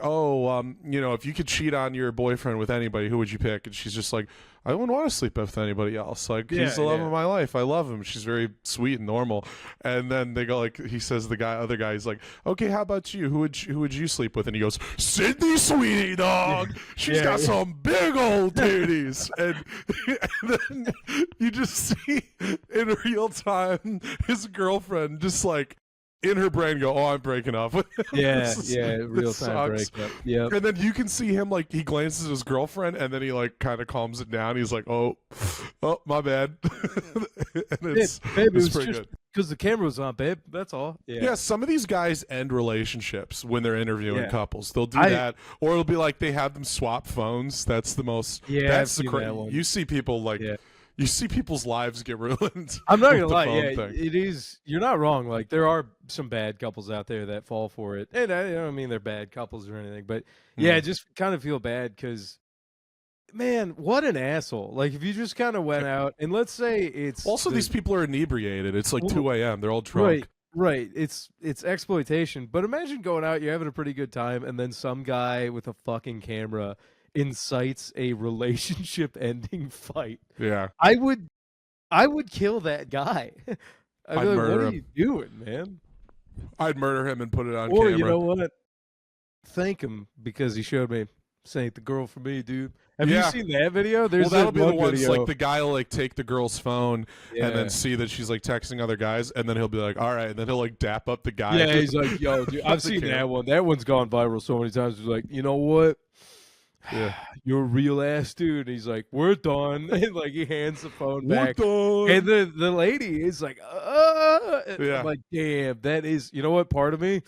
"Oh, you know, if you could cheat on your boyfriend with anybody, who would you pick?" And she's just like, "I wouldn't want to sleep with anybody else. Like, he's the love of my life. I love him." She's very sweet and normal. And then they go like, he says other guy, he's like, "Okay, how about you? Who would you sleep with?" And he goes, "Sydney, sweetie dog. She's got some big old titties." and then you just see in real time his girlfriend just like in her brain go, "Oh, I'm breaking up with him." Real time breakup. Yeah. And then you can see him like he glances at his girlfriend, and then he like kind of calms it down. He's like, "Oh, my bad." And Babe, it's pretty good. because the camera was on, babe. That's all. Yeah, some of these guys end relationships when they're interviewing Yeah. couples. They'll do I- that, or it'll be like they have them swap phones. That's the most. Yeah, that's I've the seen that one. You see people like Yeah. you see people's lives get ruined. I'm not with gonna the lie. phone Yeah, thing. it is. You're not wrong. Like there are some bad couples out there that fall for it, and I don't mean they're bad couples or anything, but yeah, I just kind of feel bad because, man, what an asshole! Like if you just kind of went out and let's say it's Also, these people are inebriated. It's like 2 a.m. They're all drunk. right, right. It's exploitation. But imagine going out, you're having a pretty good time, and then some guy with a fucking camera incites a relationship-ending fight. Yeah, I would kill that guy. I'd I'd be like, murder what are him. you doing, man? I'd murder him and put it on Or camera. you know what? Thank him because he showed me this ain't the girl for me, dude. Have you Yeah. seen that video? There's Well, that'll that be the one ones video. like the guy will like take the girl's phone and Yeah. then see that she's like texting other guys, and then he'll be like, "All right," and then he'll like dap up the guy. Yeah, he's like, yo, dude, I've The seen camera. that one. That one's gone viral so many times. He's like, you know what? Yeah. You're a real ass dude. And he's like, we're done. And like he hands the phone We're back. done. And the lady is like, Yeah. I'm like, damn, that is, you know what? Part of me,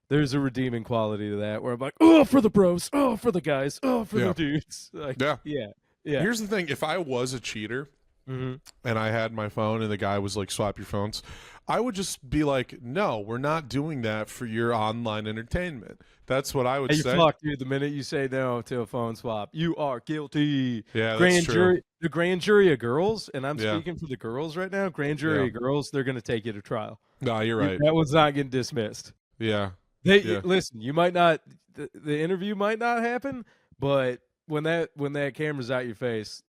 there's a redeeming quality to that where I'm like, oh, for the bros, oh, for the guys, oh, for Yeah. the dudes. Like, Yeah. yeah. Here's the thing: if I was a cheater Mhm. and I had my phone and the guy was like, "Swap your phones," I would just be like, "No, we're not doing that for your online entertainment." That's what I would Hey, you say. fuck, dude. The minute you say no to a phone swap, you are guilty. Yeah, Grand that's true. jury, the grand jury of girls, and I'm Yeah. speaking for the girls right now. Grand jury of girls, they're gonna take you to trial. No, you're right. That one's not getting dismissed. Yeah. They Yeah. listen. You might not. The interview might not happen, but when that camera's out your face,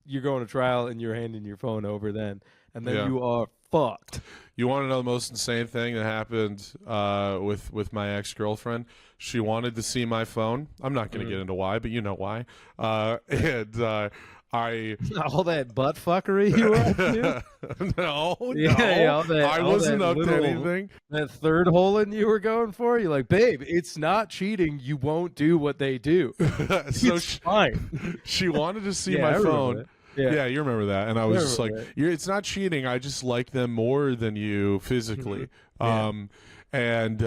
you're going to trial and you're handing your phone over then, and then Yeah. you are fucked. You want to know the most insane thing that happened with my ex-girlfriend? She wanted to see my phone. I'm not going to get into why, but you know why. And I All that butt fuckery you were up to? no, Yeah, all that- I all wasn't that up to little- anything. That third hole in you were going for? You're like, babe, it's not cheating. You won't do what they do. So It's fine. she wanted to see Yeah, my I remember phone. that. Yeah. Yeah. You remember that, and I was just like, remember it's not cheating. I just like them more than you physically. Yeah. And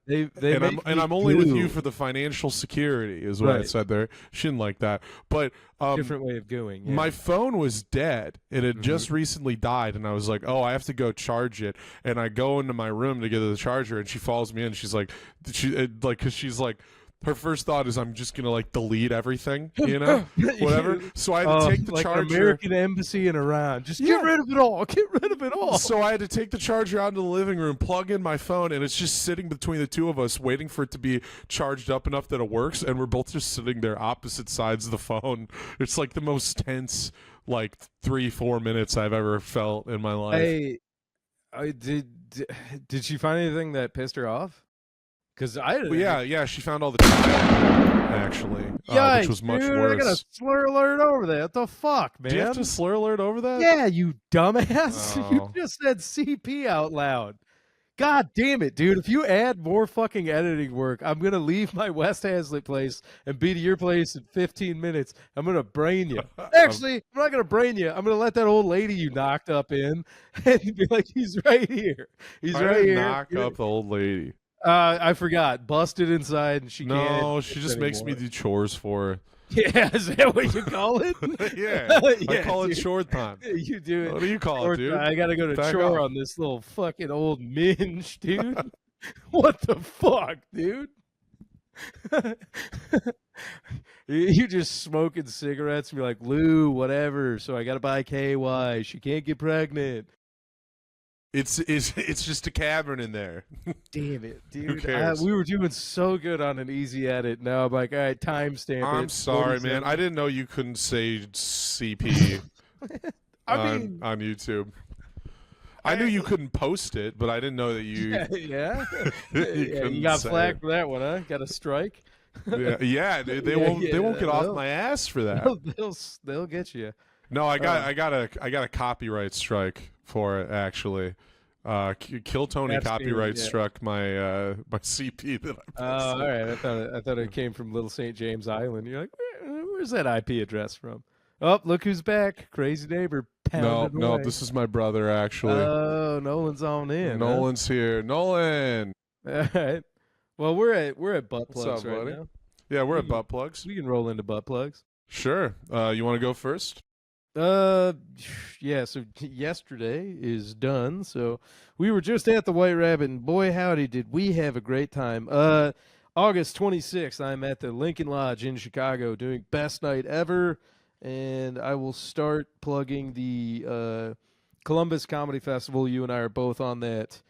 They and make I'm me only with do. you for the financial security, is what I Right. said there. She didn't like that, but different way of going. Yeah. my phone was dead. It had just Mm-hmm. recently died, and I was like, "Oh, I have to go charge it." And I go into my room to get the charger, and she follows me in. She's like, because she's like, her first thought is, "I'm just gonna like delete everything, you know, whatever." So I had to take the like an charger. American embassy in Iran. Just Yeah. get rid of it all. Get rid of it all. So I had to take the charger out into the living room, plug in my phone, and it's just sitting between the two of us, waiting for it to be charged up enough that it works. And we're both just sitting there, opposite sides of the phone. It's like the most tense, like 3-4 minutes I've ever felt in my life. I did she find anything that pissed her off? Because I But yeah, she found all the time, actually, which was much dude, worse. I got a slur alert over there. What the fuck, man? Do you have to slur alert over that? Yeah, you dumbass. Oh. You just said CP out loud. God damn it, dude. If you add more fucking editing work, I'm going to leave my West Hazlitt place and be to your place in 15 minutes. I'm going to brain you. Actually, I'm not going to brain you. I'm going to let that old lady you knocked up in and be like, he's right here. He's I right didn't here. knock up the old lady. I forgot. Busted inside and she can't. No, she just makes me do chores for her. Yeah, is that what you call it? Yeah, I Yeah, call it dude. short time. You do it. What do you call Or it, dude? I gotta go to Back chore off. on this little fucking old minge, dude. What the fuck, dude? You just smoking cigarettes and be like, Lou, whatever. So I gotta buy KY. She can't get pregnant. It's just a cavern in there. Damn it, dude. cares? We were doing so good on an easy edit. Now I'm like, all right, timestamp it. I'm sorry, 40 man. I didn't know you couldn't say CP I mean, on YouTube. I knew you couldn't post it, but I didn't know that you. yeah. You Yeah, couldn't you got say flagged it. for that one, huh? Got a strike. Yeah, they Yeah, won't. They yeah, won't get off they'll- my ass for that. They'll get you. No, I got a copyright strike for it actually. Kill Tony That's copyright yeah. struck my my CP that I Oh, posted. all right. I thought it came from Little St. James Island. You're like, where's that IP address from? Oh, look who's back. Crazy neighbor No, pounding no, away. this is my brother actually. Oh, Nolan's on in, huh? Nolan's here. Nolan, All right. Well, we're at butt what's up, plugs right buddy? now. Yeah, we're We at can, butt plugs. we can roll into butt plugs. Sure. You want to go first? Uh, yeah. So yesterday is done. So we were just at the White Rabbit, and boy, howdy, did we have a great time. August 26th, I'm at the Lincoln Lodge in Chicago doing best night ever, and I will start plugging the Columbus Comedy Festival. You and I are both on that.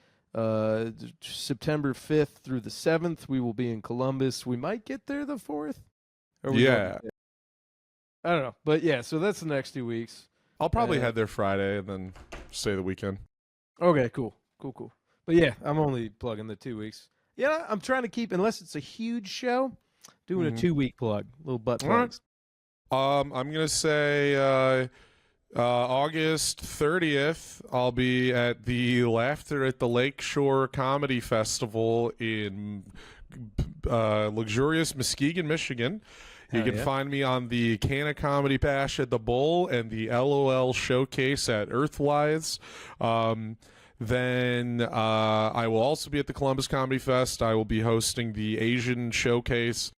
September 5th through the 7th, we will be in Columbus. We might get there the 4th. Or we don't Yeah, get there? I don't know, but yeah. So that's the next 2 weeks. I'll probably Uh, head there Friday and then stay the weekend. Okay, cool. But yeah, I'm only plugging the 2 weeks. Yeah, I'm trying to keep, unless it's a huge show, doing a Mhm. 2 week plug, little butt All right. plugs. I'm gonna say August 30th. I'll be at the Laughter at the Lakeshore Comedy Festival in luxurious Muskegon, Michigan. You Hell can yeah. find me on the Canna Comedy Bash at the Bull and the LOL Showcase at Earthwise. Then I will also be at the Columbus Comedy Fest. I will be hosting the Asian Showcase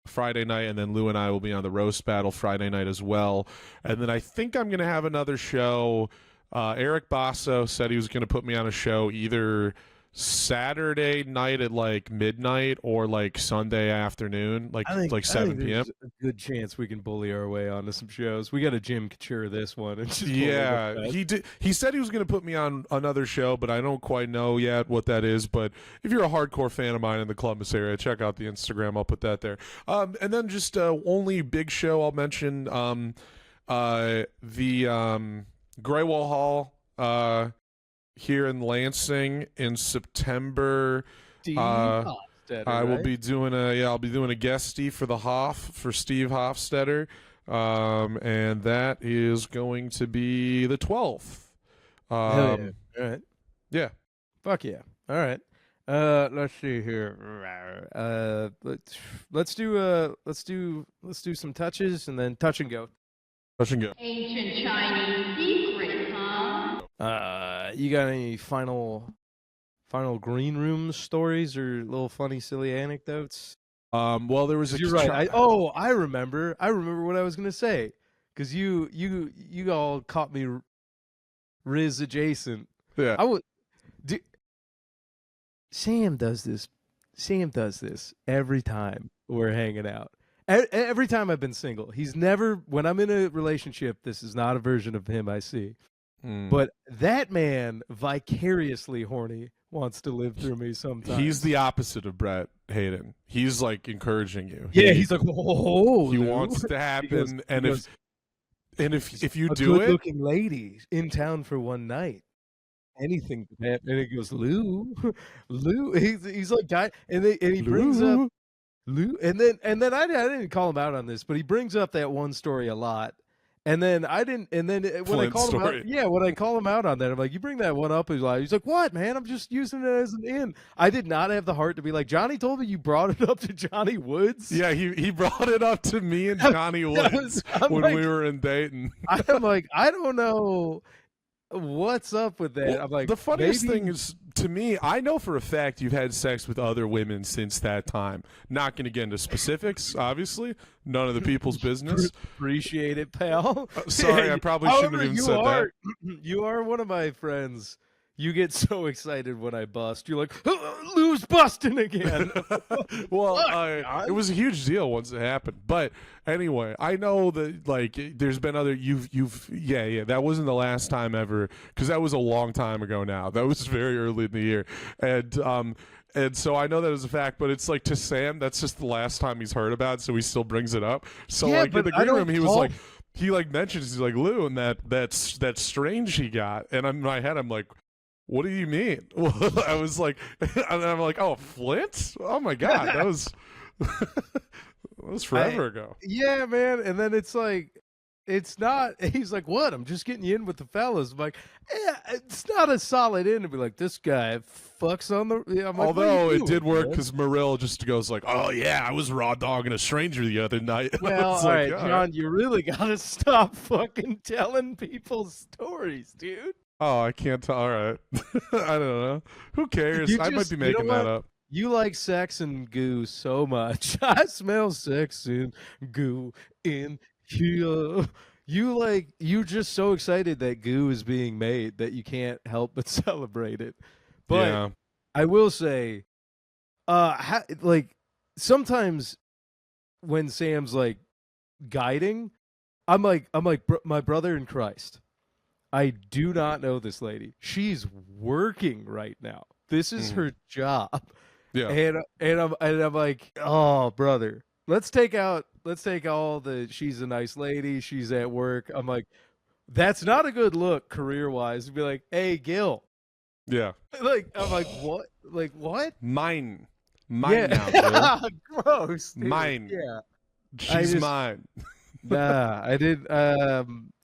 Friday night, and then Lou and I will be on the Roast Battle Friday night as well. And then I think I'm going to have another show. Eric Basso said he was going to put me on a show either Saturday night at like midnight or like Sunday afternoon, like I think 7 p.m. there's a good chance we can bully our way onto some shows. We got to Jim Couture this one. And just pull it Yeah, up. he did. He said he was going to put me on another show, but I don't quite know yet what that is. But if you're a hardcore fan of mine in the Columbus area, check out the Instagram. I'll put that there. And then just only big show I'll mention. The Graywall Hall here in Lansing in September. Steve Uh, Hofstetter, I will right? be doing I'll be doing a guestie for the Hoff for Steve Hofstetter. And that is going to be the 12th. Hell yeah. All right. Yeah. Fuck yeah. All right. Let's see here. Let's do some touches and then touch and go. Touch and go. Ancient Chinese secret, huh? You got any final green room stories or little funny silly anecdotes? Well, there was a You're right. I remember. I remember what I was gonna say because you all caught me Riz adjacent. yeah. I would. Sam does this. Sam does this every time we're hanging out. Every time I've been single, he's never. When I'm in a relationship, this is not a version of him I see. But that man, vicariously horny, wants to live through me sometimes. He's the opposite of Brett Hayden. He's like encouraging you. Yeah, he's like, oh, he Lou." wants to happen, and goes, if you a do it, good-looking lady in town for one night, anything could happen. And he goes, Lou, Lou. He's like, guy, and he brings up Lou, and then I didn't call him out on this, but he brings up that one story a lot. And then I didn't. And then when I Flint call him story. out, yeah, when I call him out on that, I'm like, "You bring that one up." He's like, "What, man? I'm just using it as an in." I did not have the heart to be like, Johnny told me you brought it up to Johnny Woods. Yeah, he brought it up to me and Johnny Woods when we were in Dayton. I'm like, I don't know what's up with that. Well, I'm like, the funniest maybe thing is, to me, I know for a fact you've had sex with other women since that time. Not going to get into specifics, obviously. None of the people's business. appreciate it, pal. Sorry, I probably shouldn't have even you said are, you are one of my friends. You get so excited when I bust. You're like, Lou's busting again. Well, God. it was a huge deal once it happened. But anyway, I know that like there's been other yeah, that wasn't the last time ever because that was a long time ago now. That was very early in the year. And so I know that as a fact, but it's like to Sam, that's just the last time he's heard about it, so he still brings it up. So Yeah, like in but the I green don't room, he was call- like he like mentions he's like Lou and that's strange he got. And in my head I'm like, what do you mean? I was like, and I'm like, oh, Flint? Oh my god, that was that was forever ago. Yeah, man. And then it's like, it's not. He's like, what? I'm just getting you in with the fellas. I'm like, yeah, it's not a solid in to be like, this guy fucks on the. Yeah, I'm like, what are Although you it did doing, work man? because Morrill just goes like, "Oh yeah, I was raw dogging a stranger the other night." Well, It's all like, right, all John, you really gotta stop fucking telling people stories, dude. Oh, I can't tell. All right, I don't know. Who cares? You I might just, be you know making that what? up. You like sex and goo so much. I smell sex and goo in here. You're just so excited that goo is being made that you can't help but celebrate it. But Yeah, I will say, like sometimes when Sam's like guiding, my brother in Christ. I do not know this lady. She's working right now. This is Mhm. her job. yeah, And I'm like, oh brother, let's take all the she's a nice lady, she's at work. I'm like, that's not a good look career wise. Be like, hey Gil. yeah. Like I'm like, what? Like what? Mine, mine Yeah. now, Gil. Gross, dude. Mine. Yeah. I She's just mine. Nah, I did.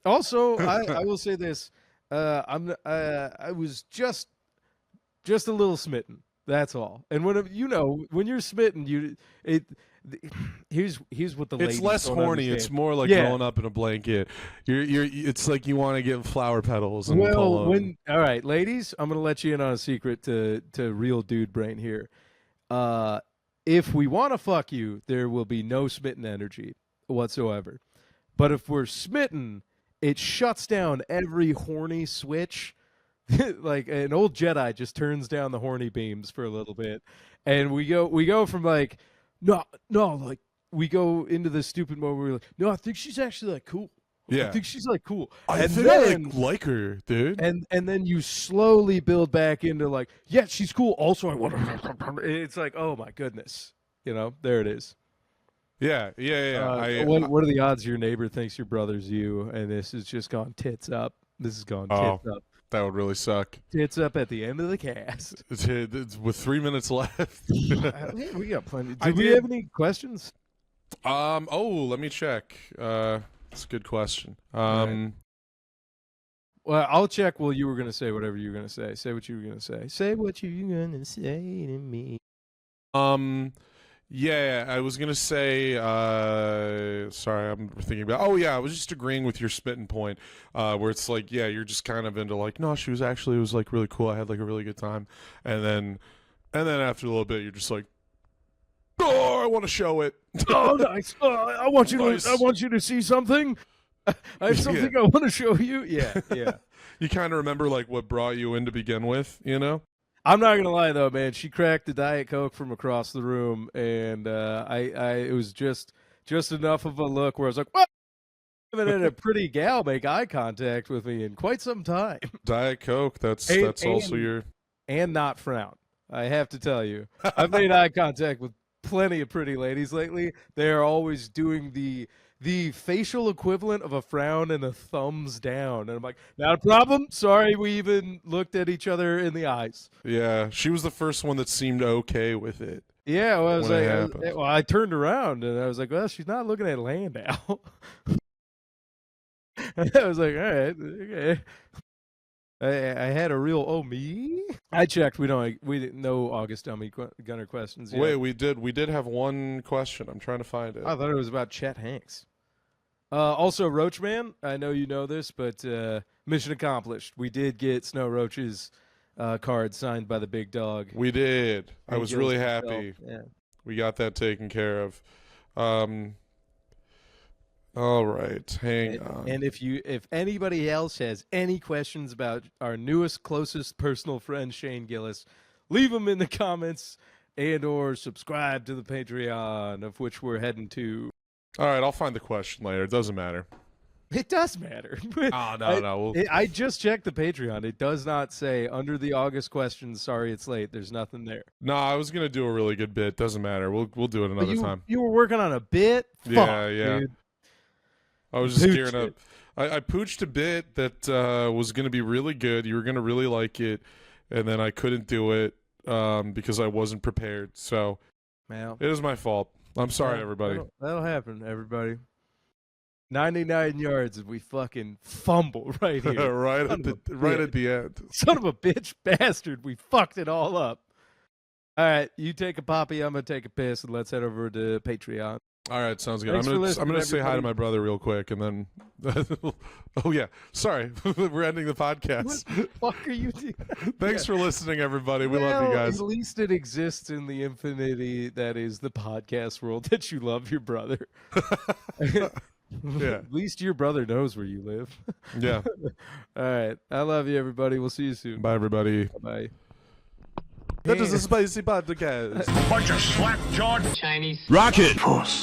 Also, I will say this. I was just a little smitten. That's all. And when you're smitten, it. Here's what the It's ladies less don't horny. It's understand. more like Yeah. rolling up in a blanket. It's like you want to get flower petals and Well, cologne. all right, ladies, I'm gonna let you in on a secret to real dude brain here. Uh, if we want to fuck you, there will be no smitten energy whatsoever. But if we're smitten, it shuts down every horny switch. Like an old Jedi just turns down the horny beams for a little bit, and we go from like no like we go into this stupid moment where we're like, no, I think she's actually like cool. I Yeah, think she's like cool, I and think I then like her, dude. and then you slowly build back into like, yeah, she's cool. Also, I want her. It's like, oh my goodness, there it is. Yeah, yeah, yeah. What are the odds your neighbor thinks your brother's you, and this has just gone tits up? This has gone Oh, tits up, that would really suck. tits up at the end of the cast. It's with 3 minutes left. We got plenty. I Do we did- have any questions? Oh, let me check. It's a good question. right. Well, I'll check. Well, you were gonna say whatever you were gonna say. Say what you were gonna say. Say what you were gonna say to me. Yeah, I was gonna say. Sorry, I'm thinking about. Oh yeah, I was just agreeing with your spitting point, where it's like, yeah, you're just kind of into like, no, she was actually it was like really cool. I had like a really good time, and then after a little bit, you're just like, oh, I want to show it. Oh, nice. I want you Nice. to. I want you to see something. I have something I want to show you. Yeah, yeah. You kind of remember like what brought you in to begin with, you know? I'm not gonna lie though, man. She cracked the Diet Coke from across the room, and it was just enough of a look where I was like, "What?" I haven't had a pretty gal make eye contact with me in quite some time, Diet Coke. That's And- that's also and- your. and not frown. I have to tell you, I've made eye contact with plenty of pretty ladies lately. They are always doing the facial equivalent of a frown and a thumbs down, and I'm like, not a problem. Sorry, we even looked at each other in the eyes. Yeah, she was the first one that seemed okay with it. Yeah, well, I was When it like, happened. I turned around and I was like, well, she's not looking at Landau. I was like, all right, okay. I had a real me. I checked. We didn't know August Dummy Gunner questions yet. Wait, we did have one question. I'm trying to find it. I thought it was about Chet Hanks. Also, Roachman, I know you know this, but mission accomplished. We did get Snow Roach's card signed by the big dog. We did. I And was Gil's really himself. happy. Yeah. We got that taken care of. All right, hang on. And if anybody else has any questions about our newest, closest personal friend Shane Gillis, leave them in the comments and/or subscribe to the Patreon, of which we're heading to. All right, I'll find the question later. It doesn't matter. It does matter. Oh, no. I just checked the Patreon. It does not say under the August questions. Sorry, it's late. There's nothing there. No, I was gonna do a really good bit. Doesn't matter. We'll do it But another time. You were working on a bit. Yeah, Fuck, yeah. Dude. I was just Pooched gearing up. it. I pooched a bit that was going to be really good. You were going to really like it, and then I couldn't do it because I wasn't prepared. So Well, it is my fault. I'm sorry, everybody. That'll happen, everybody. 99 yards, and we fucking fumble right here. right at the end. Son of a bitch bastard, we fucked it all up. All right, you take a poppy, I'm gonna take a piss, and let's head over to Patreon. All right, sounds good. Thanks for I'm listening, gonna say hi to everybody. my brother real quick, and then. Oh yeah, sorry, we're ending the podcast. What the fuck are you doing? Thanks for listening, everybody. We love you guys. At least it exists in the infinity that is the podcast world that you love your brother. Yeah. At least your brother knows where you live. Yeah. All right. I love you, everybody. We'll see you soon. Bye, everybody. Bye. That is a spicy podcast. Bunch of slap-jawed Chinese rocket. Puss.